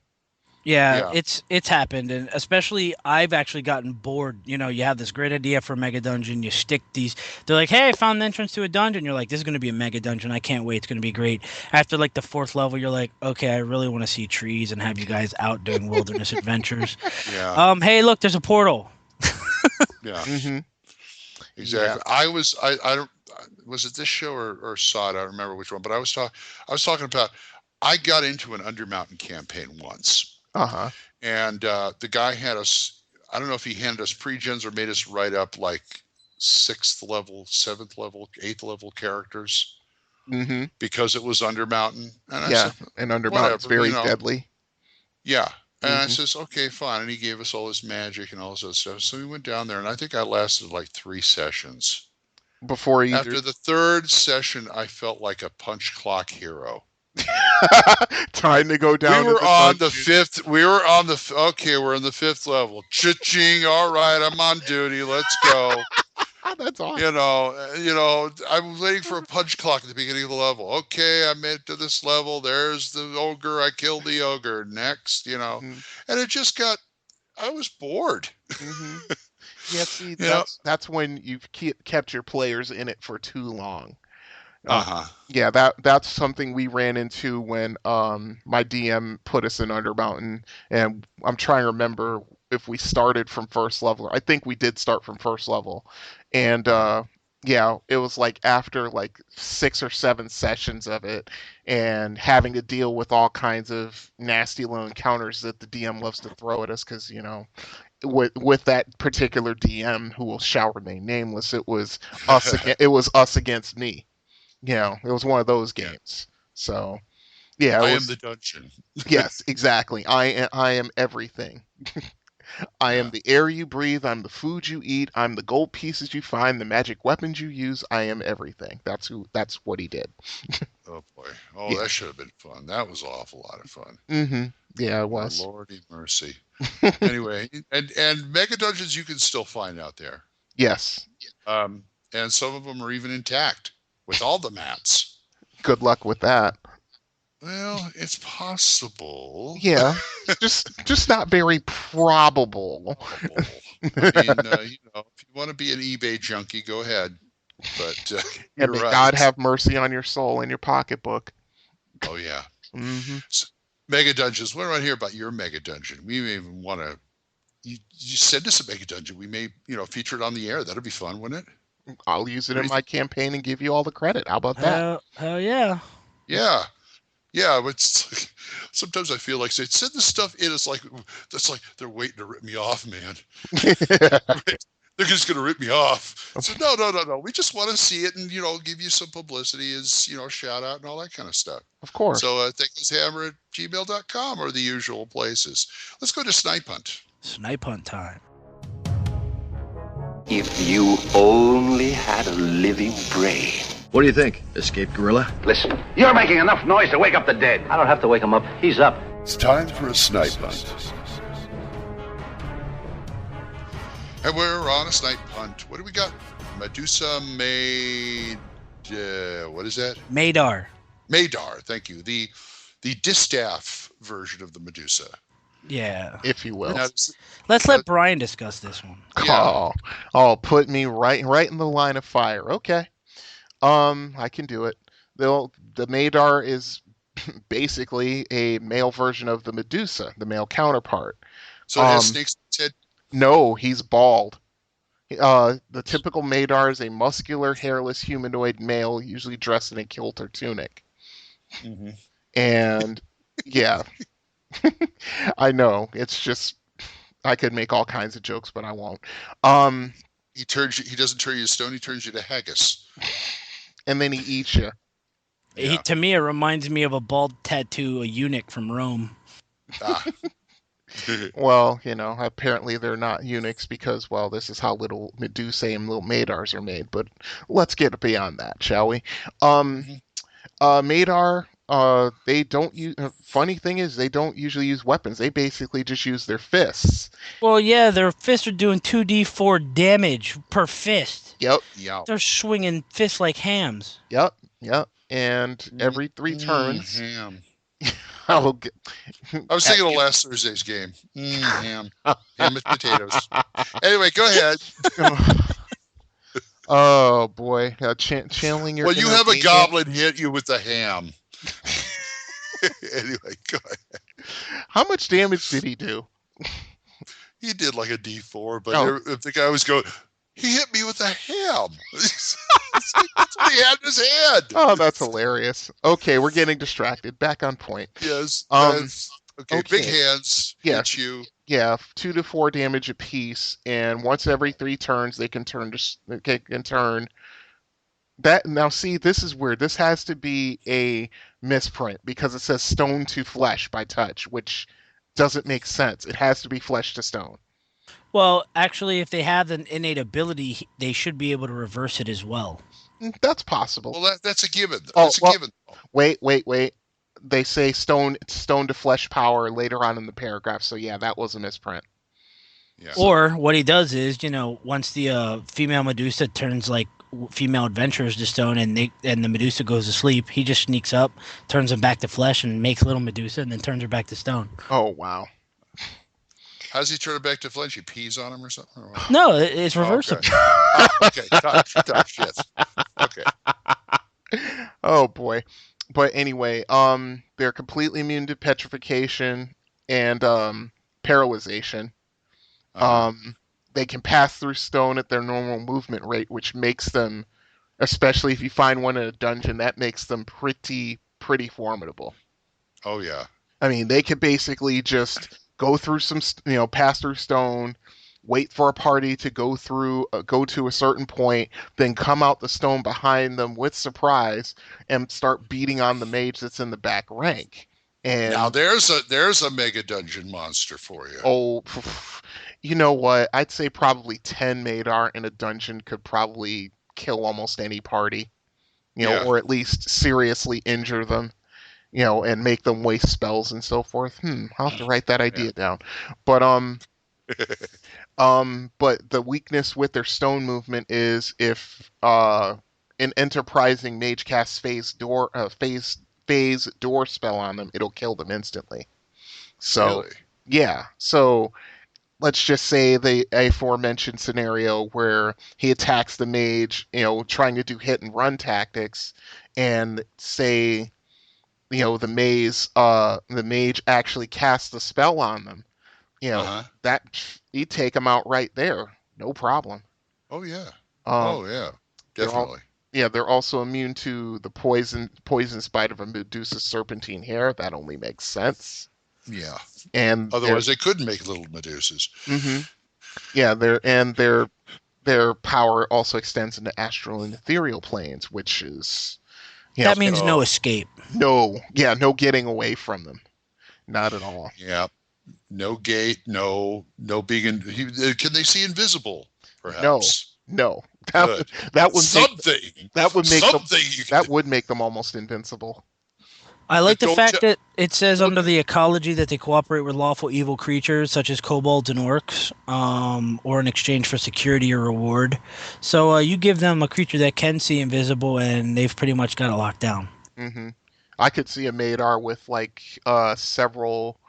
Speaker 7: Yeah, it's happened, and especially I've actually gotten bored. You have this great idea for a mega dungeon. You stick these. They're like, "Hey, I found the entrance to a dungeon." You're like, "This is going to be a mega dungeon. I can't wait. It's going to be great." After the 4th level, you're like, "Okay, I really want to see trees and have you guys out doing wilderness adventures."
Speaker 3: Yeah.
Speaker 7: Hey, look, there's a portal.
Speaker 3: Yeah. Exactly. Yeah. I don't. Was it this show or saw it? I don't remember which one, but I was talking about. I got into an Undermountain campaign once. And the guy had us, I don't know if he handed us pre-gens or made us write up 6th level, 7th level, 8th level characters because it was Undermountain. And I said,
Speaker 8: and Undermountain's very deadly.
Speaker 3: Yeah. And I says, okay, fine. And he gave us all this magic and all this other stuff. So we went down there, and I think I lasted 3 sessions.
Speaker 8: After
Speaker 3: the 3rd session, I felt like a punch clock hero.
Speaker 8: Time to go down.
Speaker 3: We were on the 5th. Okay, we're in the 5th level. Cha-ching! All right, I'm on duty. Let's go.
Speaker 8: That's awesome.
Speaker 3: I was waiting for a punch clock at the beginning of the level. Okay, I made it to this level. There's the ogre. I killed the ogre. Next, and it just got. I was bored.
Speaker 8: Yeah, see, that's when you've kept your players in it for too long. Yeah, that's something we ran into when my DM put us in Undermountain, and I'm trying to remember if we started from 1st level. I think we did start from 1st level, and it was after 6 or 7 sessions of it, and having to deal with all kinds of nasty little encounters that the DM loves to throw at us, because with that particular DM, who will shall remain nameless, it was us against me. It was one of those games. So, yeah.
Speaker 3: I am the dungeon.
Speaker 8: Yes, exactly. I am everything. I am the air you breathe. I'm the food you eat. I'm the gold pieces you find, the magic weapons you use. I am everything. That's what he did.
Speaker 3: Oh, boy. Oh, yeah. That should have been fun. That was an awful lot of fun.
Speaker 8: Yeah, it was.
Speaker 3: Oh, Lordy mercy. Anyway, and mega dungeons you can still find out there.
Speaker 8: Yes.
Speaker 3: And some of them are even intact. With all the mats.
Speaker 8: Good luck with that.
Speaker 3: Well, it's possible.
Speaker 8: Yeah, just not very probable.
Speaker 3: I mean, if you want to be an eBay junkie, go ahead. But
Speaker 8: and may God have mercy on your soul and your pocketbook.
Speaker 3: Oh yeah. So, mega dungeons. What do I hear about your mega dungeon? We may even want to. You send us a mega dungeon. We may feature it on the air. That'd be fun, wouldn't it?
Speaker 8: I'll use it in my campaign and give you all the credit. How about that?
Speaker 7: Hell yeah.
Speaker 3: Yeah. Yeah, but it's sometimes I feel like send this stuff in. It's like that's like they're waiting to rip me off, man. They're just going to rip me off. So no. We just want to see it and give you some publicity, as shout out and all that kind of stuff.
Speaker 8: Of course.
Speaker 3: So THACOshammer@gmail.com are the usual places. Let's go to Snipe Hunt.
Speaker 7: Snipe Hunt time.
Speaker 5: If you only had a living brain.
Speaker 16: What do you think, escaped gorilla?
Speaker 17: Listen, you're making enough noise to wake up the dead. I don't have to wake him up. He's up.
Speaker 1: It's time for a Snipe Hunt.
Speaker 3: And we're on a Snipe Hunt. What do we got? Medusa made... what is that?
Speaker 7: Madar,
Speaker 3: thank you. The distaff version of the Medusa.
Speaker 7: Yeah.
Speaker 8: If you will.
Speaker 7: Let's let Brian discuss this one.
Speaker 8: Yeah. Oh, put me right in the line of fire. Okay. I can do it. The Madar is basically a male version of the Medusa, the male counterpart.
Speaker 3: So it has snakes in its head?
Speaker 8: No, he's bald. The typical Madar is a muscular, hairless humanoid male, usually dressed in a kilt or tunic.
Speaker 3: Mm-hmm.
Speaker 8: And yeah, I know. It's just I could make all kinds of jokes, but I won't.
Speaker 3: He doesn't turn you to stone. He turns you to haggis.
Speaker 8: And then he eats you.
Speaker 7: Yeah. To me, it reminds me of a bald tattoo, a eunuch from Rome.
Speaker 8: Well, apparently they're not eunuchs because, well, this is how little Medusae and little Madars are made. But let's get beyond that, shall we? Madar, they don't use. Funny thing is, they don't usually use weapons. They basically just use their fists.
Speaker 7: Well, yeah, their fists are doing 2d4 damage per fist.
Speaker 8: Yep.
Speaker 7: They're swinging fists like hams.
Speaker 8: Yep. And every 3 turns.
Speaker 3: Ham.
Speaker 8: I
Speaker 3: was thinking of last Thursday's game. Ham. Ham with potatoes. Anyway, go ahead.
Speaker 8: Oh, boy. Channeling your...
Speaker 3: Well, you have a goblin hit you with a ham. Anyway, go ahead.
Speaker 8: How much damage did he do?
Speaker 3: He did like a D4, but if the guy was going... He hit me with a ham. That's what he had in his head.
Speaker 8: Oh, that's hilarious. Okay, we're getting distracted. Back on point.
Speaker 3: Yes. Okay. Big hands hit you.
Speaker 8: Yeah, 2 to 4 damage apiece, and once every 3 turns, they can turn. That now, see, this is weird. This has to be a misprint because it says stone to flesh by touch, which doesn't make sense. It has to be flesh to stone.
Speaker 7: Well, actually, if they have an innate ability, they should be able to reverse it as well.
Speaker 8: That's possible.
Speaker 3: Well, that's a given. That's a given.
Speaker 8: Wait. They say stone to flesh power later on in the paragraph. So yeah, that was a misprint.
Speaker 7: Yeah. Or what he does is, once the female Medusa turns like female adventurers to stone, and the Medusa goes to sleep, he just sneaks up, turns them back to flesh, and makes little Medusa, and then turns her back to stone.
Speaker 8: Oh wow.
Speaker 3: How does he turn it back to flesh? He pees on him or something? Or
Speaker 7: no, it's reversible.
Speaker 3: Okay, touch, yes. Okay.
Speaker 8: Oh boy. But anyway, they're completely immune to petrification and paralyzation. They can pass through stone at their normal movement rate, which makes them, especially if you find one in a dungeon, that makes them pretty formidable.
Speaker 3: Oh yeah.
Speaker 8: I mean, they could basically just go through pass through stone, wait for a party to go to a certain point, then come out the stone behind them with surprise and start beating on the mage that's in the back rank. And
Speaker 3: now there's a mega dungeon monster for you.
Speaker 8: Oh, you know what? I'd say probably 10 Madar in a dungeon could probably kill almost any party, or at least seriously injure them. And make them waste spells and so forth. I'll have to write that idea down. But but the weakness with their stone movement is if an enterprising mage casts phase door spell on them, it'll kill them instantly. So
Speaker 3: really?
Speaker 8: Yeah. So let's just say the aforementioned scenario where he attacks the mage, trying to do hit and run tactics, and say the mage actually casts the spell on them. That you'd take them out right there, no problem.
Speaker 3: Oh yeah.
Speaker 8: Yeah,
Speaker 3: definitely.
Speaker 8: Yeah, they're also immune to the poison spite of a Medusa's serpentine hair. That only makes sense.
Speaker 3: Yeah.
Speaker 8: And
Speaker 3: otherwise they couldn't make little Medusas.
Speaker 8: Mm-hmm. Yeah, their power also extends into astral and ethereal planes, which is
Speaker 7: that means no escape.
Speaker 8: No getting away from them. Not at all.
Speaker 3: Yeah. No gate, no being can they see invisible, perhaps?
Speaker 8: No.
Speaker 3: Good.
Speaker 8: That would make them almost invincible.
Speaker 7: I like the fact that it says under the ecology that they cooperate with lawful evil creatures such as kobolds and orcs, or in exchange for security or reward. So you give them a creature that can see invisible, and they've pretty much got it locked down.
Speaker 8: Mm-hmm. I could see a Madar with like several,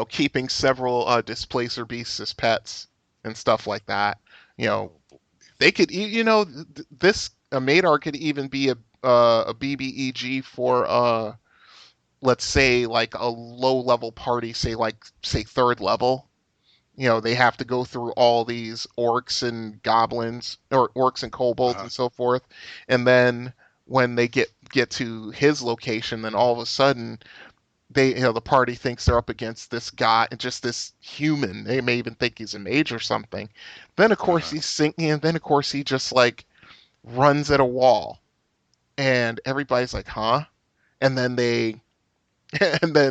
Speaker 8: keeping several displacer beasts as pets and stuff like that. They could, a Madar could even be a BBEG for let's say like a low level party, say third level. They have to go through all these orcs and goblins, or orcs and kobolds and so forth, and then when they get to his location, then all of a sudden the party thinks they're up against this guy, just this human. They may even think he's a mage or something. Then of course he's sinking, and then of course he just like runs at a wall, and everybody's like, huh? And then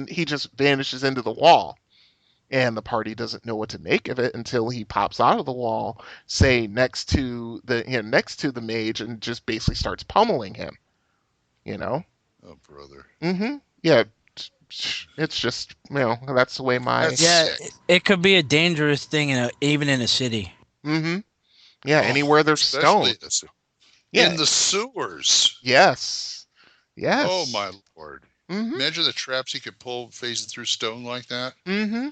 Speaker 8: he just vanishes into the wall, and the party doesn't know what to make of it until he pops out of the wall, say next to the mage, and just basically starts pummeling him.
Speaker 3: Oh, brother.
Speaker 8: Mm-hmm. Yeah. It's just, that's the way my...
Speaker 7: It could be a dangerous thing even in a city.
Speaker 8: Mm-hmm. Yeah, anywhere there's stone.
Speaker 3: In the sewers.
Speaker 8: Yes.
Speaker 3: Oh, my Lord.
Speaker 8: Mm-hmm.
Speaker 3: Imagine the traps he could pull phasing through stone like that.
Speaker 8: Mm-hmm.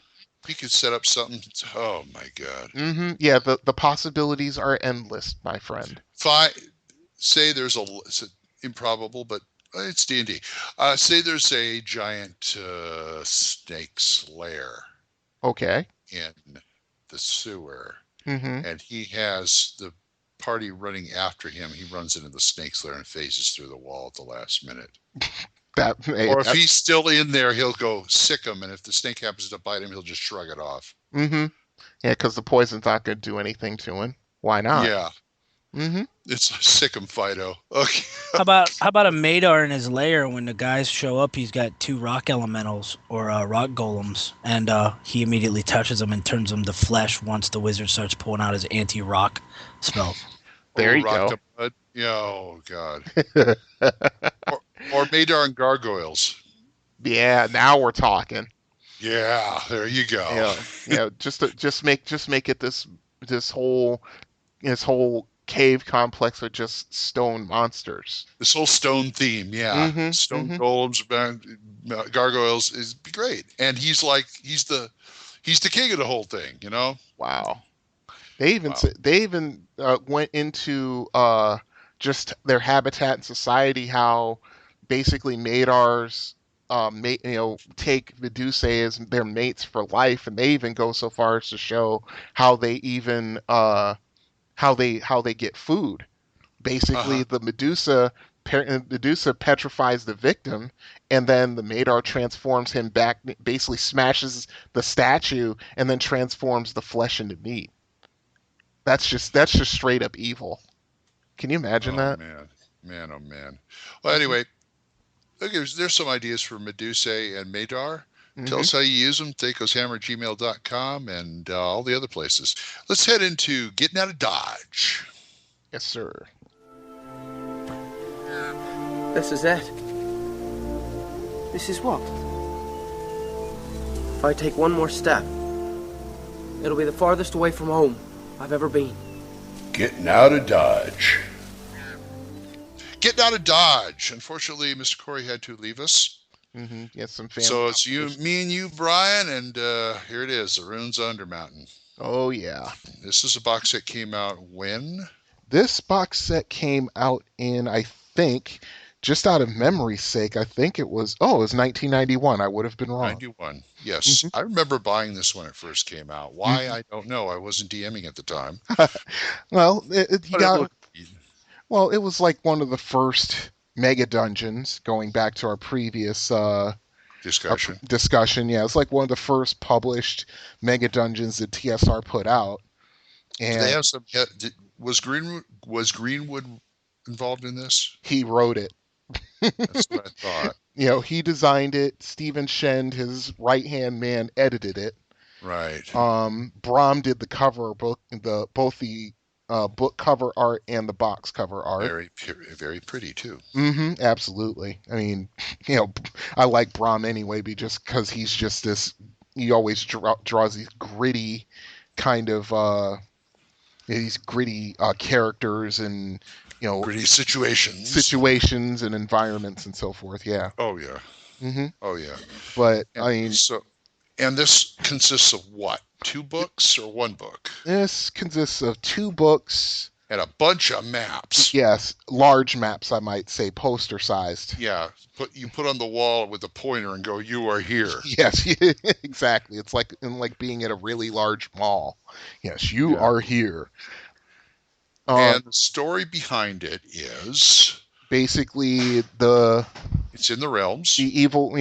Speaker 3: He could set up something. Oh, my God.
Speaker 8: Mm-hmm. Yeah, the possibilities are endless, my friend.
Speaker 3: Say there's it's improbable, but it's D&D. Say there's a giant snake's lair.
Speaker 8: Okay.
Speaker 3: In the sewer.
Speaker 8: Mm-hmm.
Speaker 3: And he has the party running after him. He runs into the snake's lair and phases through the wall at the last minute. Or if he's still in there, he'll go sick him, and if the snake happens to bite him, he'll just shrug it off.
Speaker 8: Mm-hmm. Yeah, because the poison's not going to do anything to him. Why not?
Speaker 3: Yeah.
Speaker 8: Mm-hmm.
Speaker 3: It's a sick him, Fido. Okay.
Speaker 7: How about a Madar in his lair? When the guys show up, he's got 2 rock elementals or rock golems, and he immediately touches them and turns them to flesh once the wizard starts pulling out his anti-rock spells.
Speaker 8: There you go.
Speaker 3: Oh, God. or Madar and gargoyles.
Speaker 8: Yeah, now we're talking.
Speaker 3: Yeah, there you go.
Speaker 8: Yeah. Just make it this whole cave complex are just stone monsters.
Speaker 3: This whole stone theme, yeah.
Speaker 8: Mm-hmm,
Speaker 3: stone golems, gargoyles is great, and he's the king of the whole thing,
Speaker 8: Wow. They even went into just their habitat and society, how basically Madars take Medusae as their mates for life, and they even go so far as to show how they even how they get food. Basically, the Medusa petrifies the victim, and then the Madar transforms him back, basically smashes the statue, and then transforms the flesh into meat. That's just straight up evil. Can you imagine that?
Speaker 3: Man, oh man. Well, anyway, there's some ideas for Medusae and Madar. Tell us how you use them, THACOshammer@gmail.com, and all the other places. Let's head into Getting Out of Dodge.
Speaker 8: Yes, sir.
Speaker 18: This is it. This is what? If I take one more step, it'll be the farthest away from home I've ever been.
Speaker 1: Getting Out of Dodge.
Speaker 3: Getting Out of Dodge. Unfortunately, Mr. Corey had to leave us.
Speaker 8: Mm-hmm. Yes, some family.
Speaker 3: So it's me and you, Brian, and here it is, The Runes of Undermountain.
Speaker 8: Oh, yeah.
Speaker 3: This is a box set came out when?
Speaker 8: This box set came out in, I think, just out of memory's sake, I think it was 1991. I would have been wrong.
Speaker 3: 91, yes. I remember buying this when it first came out. Why, I don't know. I wasn't DMing at the time.
Speaker 8: Well, Well, it was like one of the first mega dungeons, going back to our previous
Speaker 3: discussion.
Speaker 8: Yeah, it's like one of the first published mega dungeons that TSR put out. And
Speaker 3: do they have some? Was Greenwood involved in this?
Speaker 8: He wrote it.
Speaker 3: That's what I thought.
Speaker 8: He designed it. Steven Shend, his right-hand man, edited it.
Speaker 3: Right.
Speaker 8: Brom did the cover book, both the book cover art and the box cover art.
Speaker 3: Very, very pretty too.
Speaker 8: Absolutely. I mean, I like Brom anyway, just because he's just this. He always draws these gritty kind of characters and
Speaker 3: gritty situations
Speaker 8: and environments and so forth. Yeah.
Speaker 3: Oh yeah. Oh yeah.
Speaker 8: But
Speaker 3: and this consists of what? 2 books or 1 book?
Speaker 8: This consists of 2 books
Speaker 3: and a bunch of maps.
Speaker 8: Yes, large maps, I might say, poster sized.
Speaker 3: Yeah, you put on the wall with a pointer and go, "You are here."
Speaker 8: Yes, exactly. It's like being at a really large mall. Yes, you are here.
Speaker 3: And the story behind it is
Speaker 8: basically
Speaker 3: it's in the realms.
Speaker 8: The evil,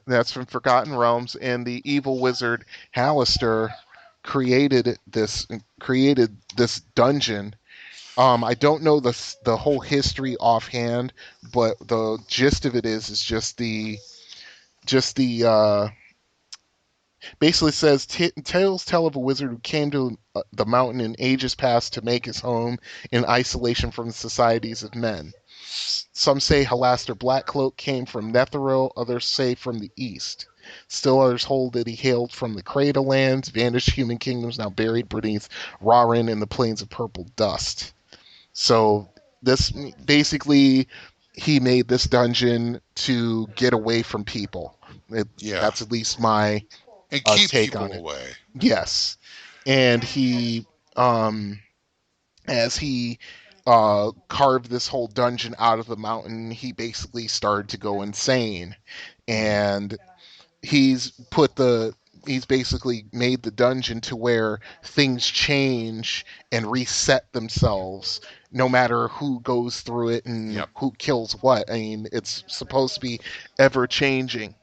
Speaker 8: that's from Forgotten Realms, and the evil wizard Hallister created this dungeon. I don't know the whole history offhand, but the gist of it is just the basically says tales tell of a wizard who came to the mountain in ages past to make his home in isolation from the societies of men. Some say Halaster Blackcloak came from Netheril, others say from the east. Still others hold that he hailed from the Cradle Lands, vanished human kingdoms now buried beneath Rarin and the plains of purple dust. So this basically, he made this dungeon to get away from people. That's at least my
Speaker 3: and keep
Speaker 8: take
Speaker 3: people
Speaker 8: on it.
Speaker 3: Away.
Speaker 8: Yes, and he, as he carved this whole dungeon out of the mountain, he basically started to go insane, and he's basically made the dungeon to where things change and reset themselves no matter who goes through it and who kills what. I mean, it's supposed to be ever changing.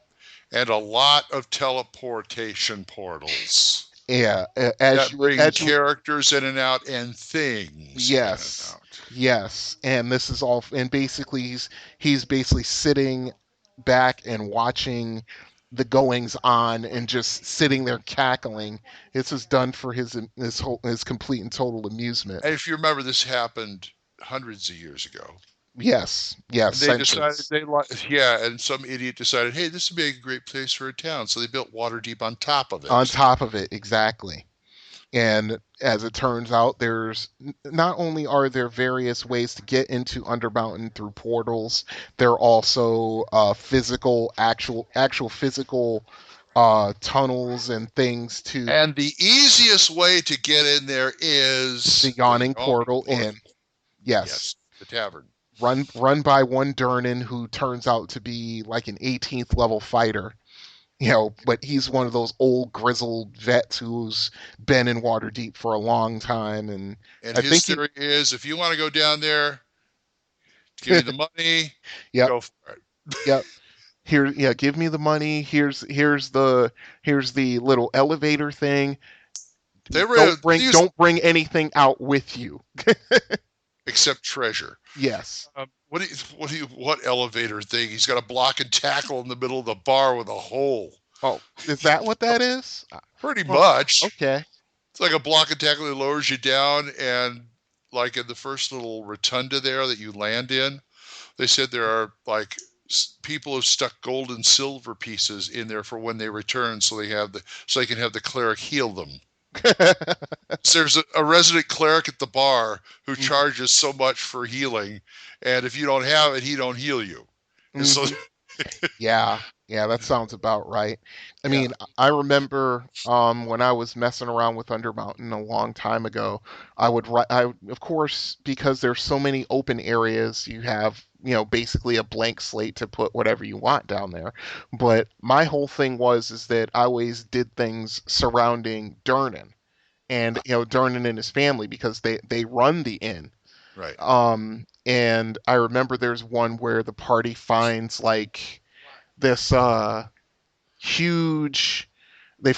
Speaker 3: And a lot of teleportation portals.
Speaker 8: Yeah,
Speaker 3: that bring characters in and out and things.
Speaker 8: Yes, yes, and this is all. And basically, he's basically sitting back and watching the goings on and just sitting there cackling. This is done for his complete and total amusement.
Speaker 3: And if you remember, this happened hundreds of years ago.
Speaker 8: Yes.
Speaker 3: They decided and some idiot decided, hey, this would be a great place for a town, so they built Waterdeep on top of it.
Speaker 8: On top of it, exactly. And as it turns out, there's not only are there various ways to get into Undermountain through portals, there are also actual physical tunnels and things to.
Speaker 3: And the easiest way to get in there is
Speaker 8: the Yawning Portal Inn. Yes,
Speaker 3: the tavern.
Speaker 8: Run by one Durnan, who turns out to be like an 18th level fighter. But he's one of those old grizzled vets who's been in Waterdeep for a long time, and
Speaker 3: his theory is, if you want to go down there, give me the money. Go for it.
Speaker 8: Yep. Here, give me the money. Here's the little elevator thing. Don't bring anything out with you,
Speaker 3: except treasure.
Speaker 8: Yes.
Speaker 3: What elevator thing? He's got a block and tackle in the middle of the bar with a hole.
Speaker 8: Oh, is that what that is?
Speaker 3: Pretty much.
Speaker 8: Okay.
Speaker 3: It's like a block and tackle that lowers you down, and like in the first little rotunda there that you land in, they said there are like people have stuck gold and silver pieces in there for when they return, so they can have the cleric heal them. So there's a resident cleric at the bar who charges so much for healing, and if you don't have it, he don't heal you. So
Speaker 8: yeah, that sounds about right. I mean, I remember when I was messing around with Undermountain a long time ago, I of course, because there's so many open areas, you have basically a blank slate to put whatever you want down there. But my whole thing is that I always did things surrounding Durnan, and Durnan and his family, because they run the inn.
Speaker 3: Right.
Speaker 8: And I remember there's one where the party finds like this huge. They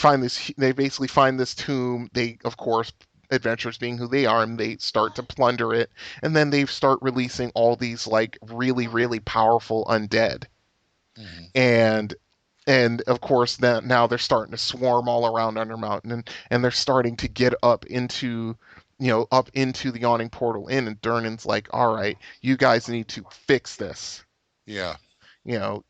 Speaker 8: basically find this tomb. They, of course, adventurers being who they are, and they start to plunder it, and then they start releasing all these like really, really powerful undead.
Speaker 3: Mm-hmm.
Speaker 8: And of course now they're starting to swarm all around Undermountain, and they're starting to get up into the Yawning Portal Inn, and Durnan's like, all right, you guys need to fix this.
Speaker 3: Yeah.
Speaker 8: You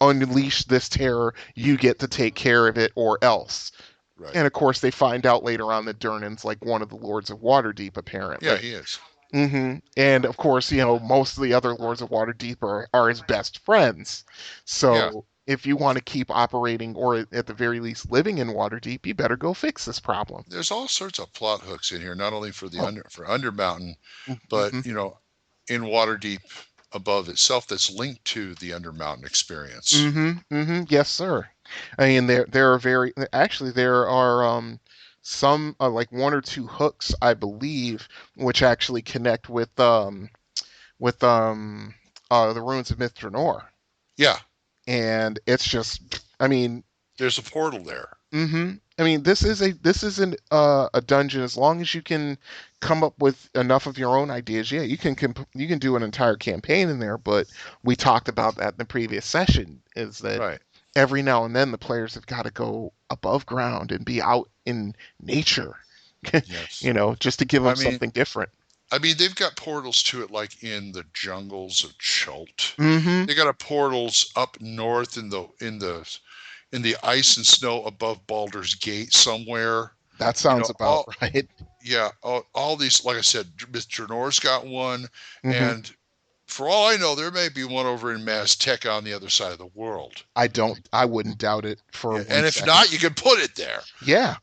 Speaker 8: unleash this terror, you get to take care of it or else.
Speaker 3: Right.
Speaker 8: And of course they find out later on that Durnan's like one of the Lords of Waterdeep, apparently.
Speaker 3: Yeah, he is.
Speaker 8: Mm-hmm. And of course, most of the other Lords of Waterdeep are his best friends. So if you want to keep operating, or at the very least living in Waterdeep, you better go fix this problem.
Speaker 3: There's all sorts of plot hooks in here, not only for Undermountain, but in Waterdeep above itself, that's linked to the Undermountain experience.
Speaker 8: Yes, sir. I mean, there are some like one or two hooks, I believe, which actually connect with the ruins of Myth Draenor.
Speaker 3: Yeah.
Speaker 8: And it's just, I mean,
Speaker 3: there's a portal there.
Speaker 8: I mean, this isn't a dungeon. As long as you can come up with enough of your own ideas, you can do an entire campaign in there. But we talked about that in the previous session. Is that every now and then the players have got to go above ground and be out in nature,
Speaker 3: yes.
Speaker 8: Just to give them something different.
Speaker 3: I mean, they've got portals to it, like in the jungles of Chult.
Speaker 8: They
Speaker 3: got portals up north in the ice and snow above Baldur's Gate somewhere.
Speaker 8: That sounds about right.
Speaker 3: Yeah, all these, like I said, Myth Draenor's got one, and for all I know, there may be one over in Mazteca on the other side of the world.
Speaker 8: I wouldn't doubt it for.
Speaker 3: And if not, you can put it there.
Speaker 8: Yeah.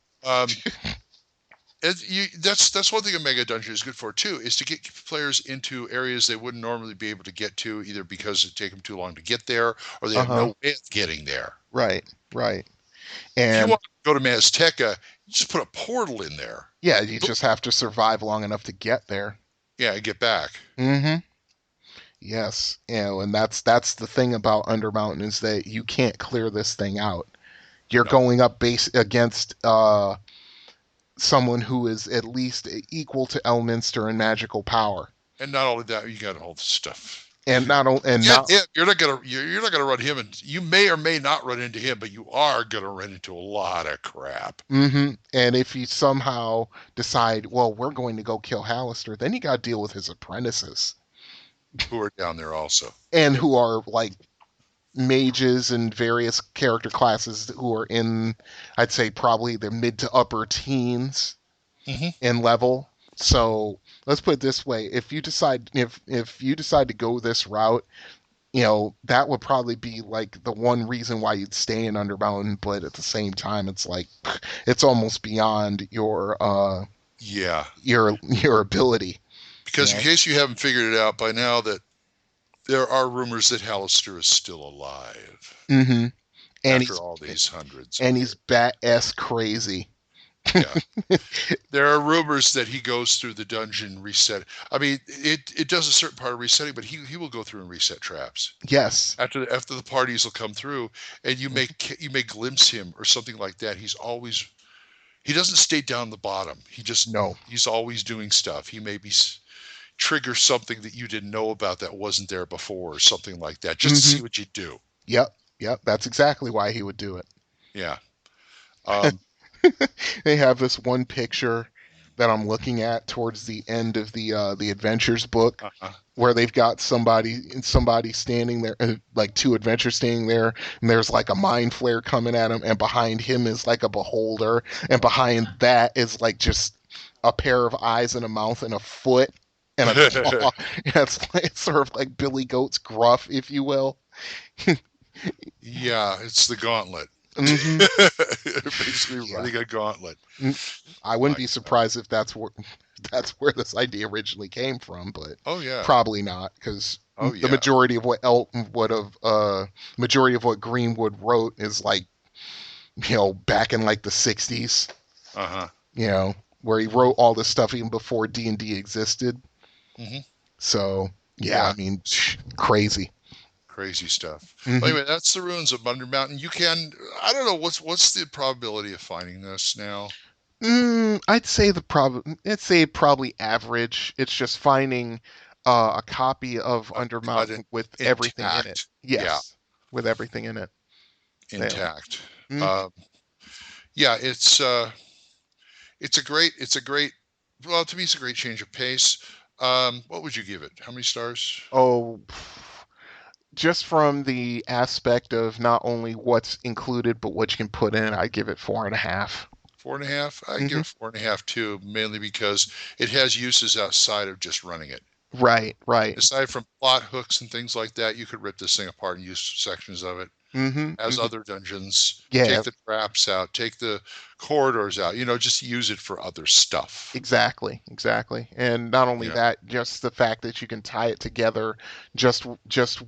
Speaker 3: That's one thing a mega dungeon is good for too, is to get players into areas they wouldn't normally be able to get to, either because it take them too long to get there, or they have no way of getting there.
Speaker 8: Right. And
Speaker 3: if you want to go to Mazteca, you just put a portal in there.
Speaker 8: Yeah, you just have to survive long enough to get there.
Speaker 3: Yeah, and get back.
Speaker 8: Yes, and that's the thing about Undermountain, is that you can't clear this thing out. You're going up against someone who is at least equal to Elminster in magical power.
Speaker 3: And not only that, you got all the stuff.
Speaker 8: And you're
Speaker 3: not gonna run him, and you may or may not run into him, but you are gonna run into a lot of crap.
Speaker 8: And if you somehow decide, well, we're going to go kill Hallister, then you got to deal with his apprentices,
Speaker 3: who are down there also,
Speaker 8: and who are like mages and various character classes who are in, I'd say, probably the mid to upper teens in level. So let's put it this way: if you decide to go this route, that would probably be like the one reason why you'd stay in Undermountain. But at the same time, it's like it's almost beyond your ability.
Speaker 3: Because in case you haven't figured it out by now, that there are rumors that Hallister is still alive.
Speaker 8: And
Speaker 3: after all these hundreds,
Speaker 8: and he's bat-ass crazy.
Speaker 3: Yeah. There are rumors that he goes through the dungeon reset. I mean, it does a certain part of resetting, but he will go through and reset traps.
Speaker 8: Yes.
Speaker 3: After the parties will come through, and you may glimpse him or something like that. He doesn't stay down the bottom. He's always doing stuff. He may be trigger something that you didn't know about that wasn't there before, or something like that, just to see what you do.
Speaker 8: Yep. That's exactly why he would do it.
Speaker 3: Yeah.
Speaker 8: They have this one picture that I'm looking at towards the end of the adventures book, where they've got somebody standing there, like two adventurers standing there, and there's like a mind flare coming at him, and behind him is like a beholder, and behind that is like just a pair of eyes and a mouth and a foot and a claw. It's sort of like Billy Goat's gruff, if you will.
Speaker 3: Yeah, it's the gauntlet. Basically running a gauntlet.
Speaker 8: I wouldn't be surprised if that's where this idea originally came from, but probably not, because the majority of what Greenwood wrote is like, back in like the 60s. Where he wrote all this stuff even before D&D existed.
Speaker 3: Mm-hmm.
Speaker 8: So, I mean, crazy.
Speaker 3: Crazy stuff.
Speaker 8: Mm-hmm.
Speaker 3: Anyway, that's the ruins of Undermountain. You can, I don't know, what's the probability of finding this now?
Speaker 8: I'd say probably average. It's just finding a copy of Undermountain with everything in it. Yes, with everything in it.
Speaker 3: Intact.
Speaker 8: Mm-hmm.
Speaker 3: It's a great, well, to me, it's a great change of pace. What would you give it? How many stars?
Speaker 8: Oh, just from the aspect of not only what's included, but what you can put in, I give it 4.5.
Speaker 3: 4.5? I give it 4.5 too, mainly because it has uses outside of just running it.
Speaker 8: Right.
Speaker 3: Aside from plot hooks and things like that, you could rip this thing apart and use sections of it. As other dungeons.
Speaker 8: Yeah.
Speaker 3: Take the traps out, take the corridors out, just use it for other stuff.
Speaker 8: Exactly. And not only that, just the fact that you can tie it together just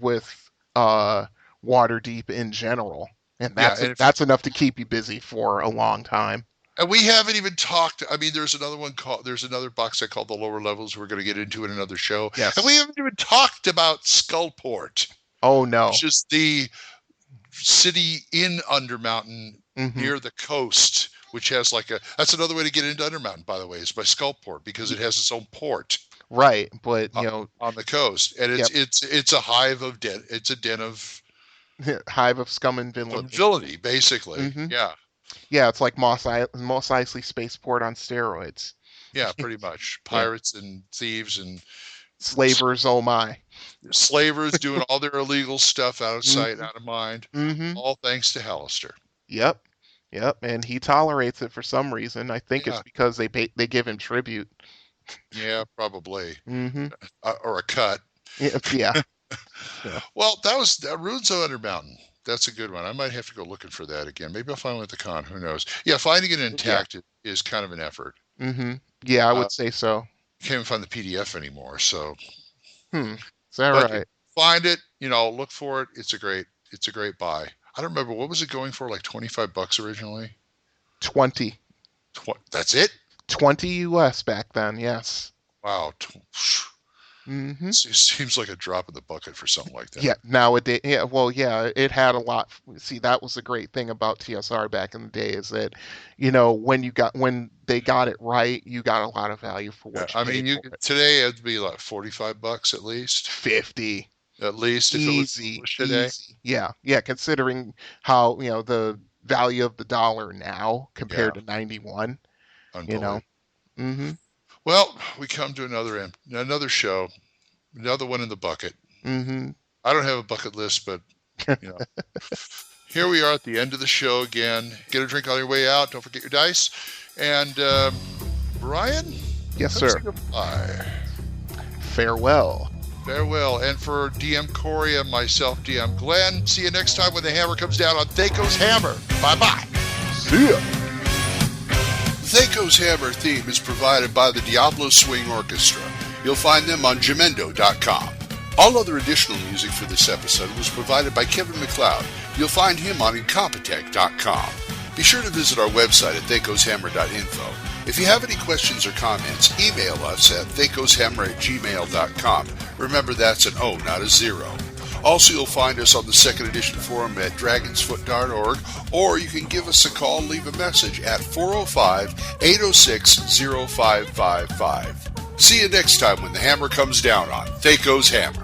Speaker 8: with Waterdeep in general. And that's enough to keep you busy for a long time.
Speaker 3: And we haven't even talked. I mean, there's another box set called The Lower Levels we're going to get into in another show.
Speaker 8: Yes.
Speaker 3: And we haven't even talked about Skullport.
Speaker 8: Oh, no.
Speaker 3: Which is the city in Undermountain near the coast, which has that's another way to get into Undermountain, by the way, is by Skullport, because it has its own port.
Speaker 8: Right, but
Speaker 3: on the coast, and it's a hive of den. It's a den of
Speaker 8: hive of scum and villainy,
Speaker 3: basically.
Speaker 8: Yeah, it's like Mos Eisley Spaceport on steroids.
Speaker 3: Yeah, pretty much. Pirates and thieves and
Speaker 8: slavers. Oh my.
Speaker 3: Slavers doing all their illegal stuff out of sight, out of mind, all thanks to Hallister.
Speaker 8: Yep, and he tolerates it for some reason. I think it's because they give him tribute.
Speaker 3: Yeah, probably. Or a cut.
Speaker 8: Yeah.
Speaker 3: Well, that was Ruins of Undermountain. That's a good one. I might have to go looking for that again. Maybe I'll find one at the con. Who knows? Yeah, finding it intact is kind of an effort.
Speaker 8: Yeah, I would say so.
Speaker 3: Can't even find the PDF anymore, so.
Speaker 8: Is that right?
Speaker 3: Find it, look for it. It's a great buy. I don't remember, what was it going for, like $25 originally?
Speaker 8: 20.
Speaker 3: That's it?
Speaker 8: 20 US back then, yes.
Speaker 3: Wow. It seems like a drop in the bucket for something like that.
Speaker 8: Yeah, nowadays, it had a lot. See, that was the great thing about TSR back in the day, is that, when they got it right, you got a lot of value for what you paid for it.
Speaker 3: Today it'd be like $45 at least.
Speaker 8: 50
Speaker 3: at least,
Speaker 8: easy,
Speaker 3: if it was today.
Speaker 8: Easy. Yeah, considering how the value of the dollar now compared to 91.
Speaker 3: Unbelievable. Well, we come to another show, another one in the bucket. I don't have a bucket list, but here we are at the end of the show again. Get a drink on your way out. Don't forget your dice. And Brian?
Speaker 8: Yes, sir.
Speaker 3: Goodbye.
Speaker 8: Farewell.
Speaker 3: And for DM Corey and myself, DM Glen, see you next time when the hammer comes down on THACO's Hammer. Bye-bye.
Speaker 8: See ya.
Speaker 3: THACO's Hammer theme is provided by the Diablo Swing Orchestra. You'll find them on Jamendo.com. All other additional music for this episode was provided by Kevin MacLeod. You'll find him on Incompetech.com. Be sure to visit our website at thacoshammer.info. If you have any questions or comments, email us at thacoshammer@gmail.com. Remember, that's an O, not a 0. Also, you'll find us on the 2nd edition forum at dragonsfoot.org, or you can give us a call and leave a message at 405-806-0555. See you next time when the hammer comes down on THACO's Hammer.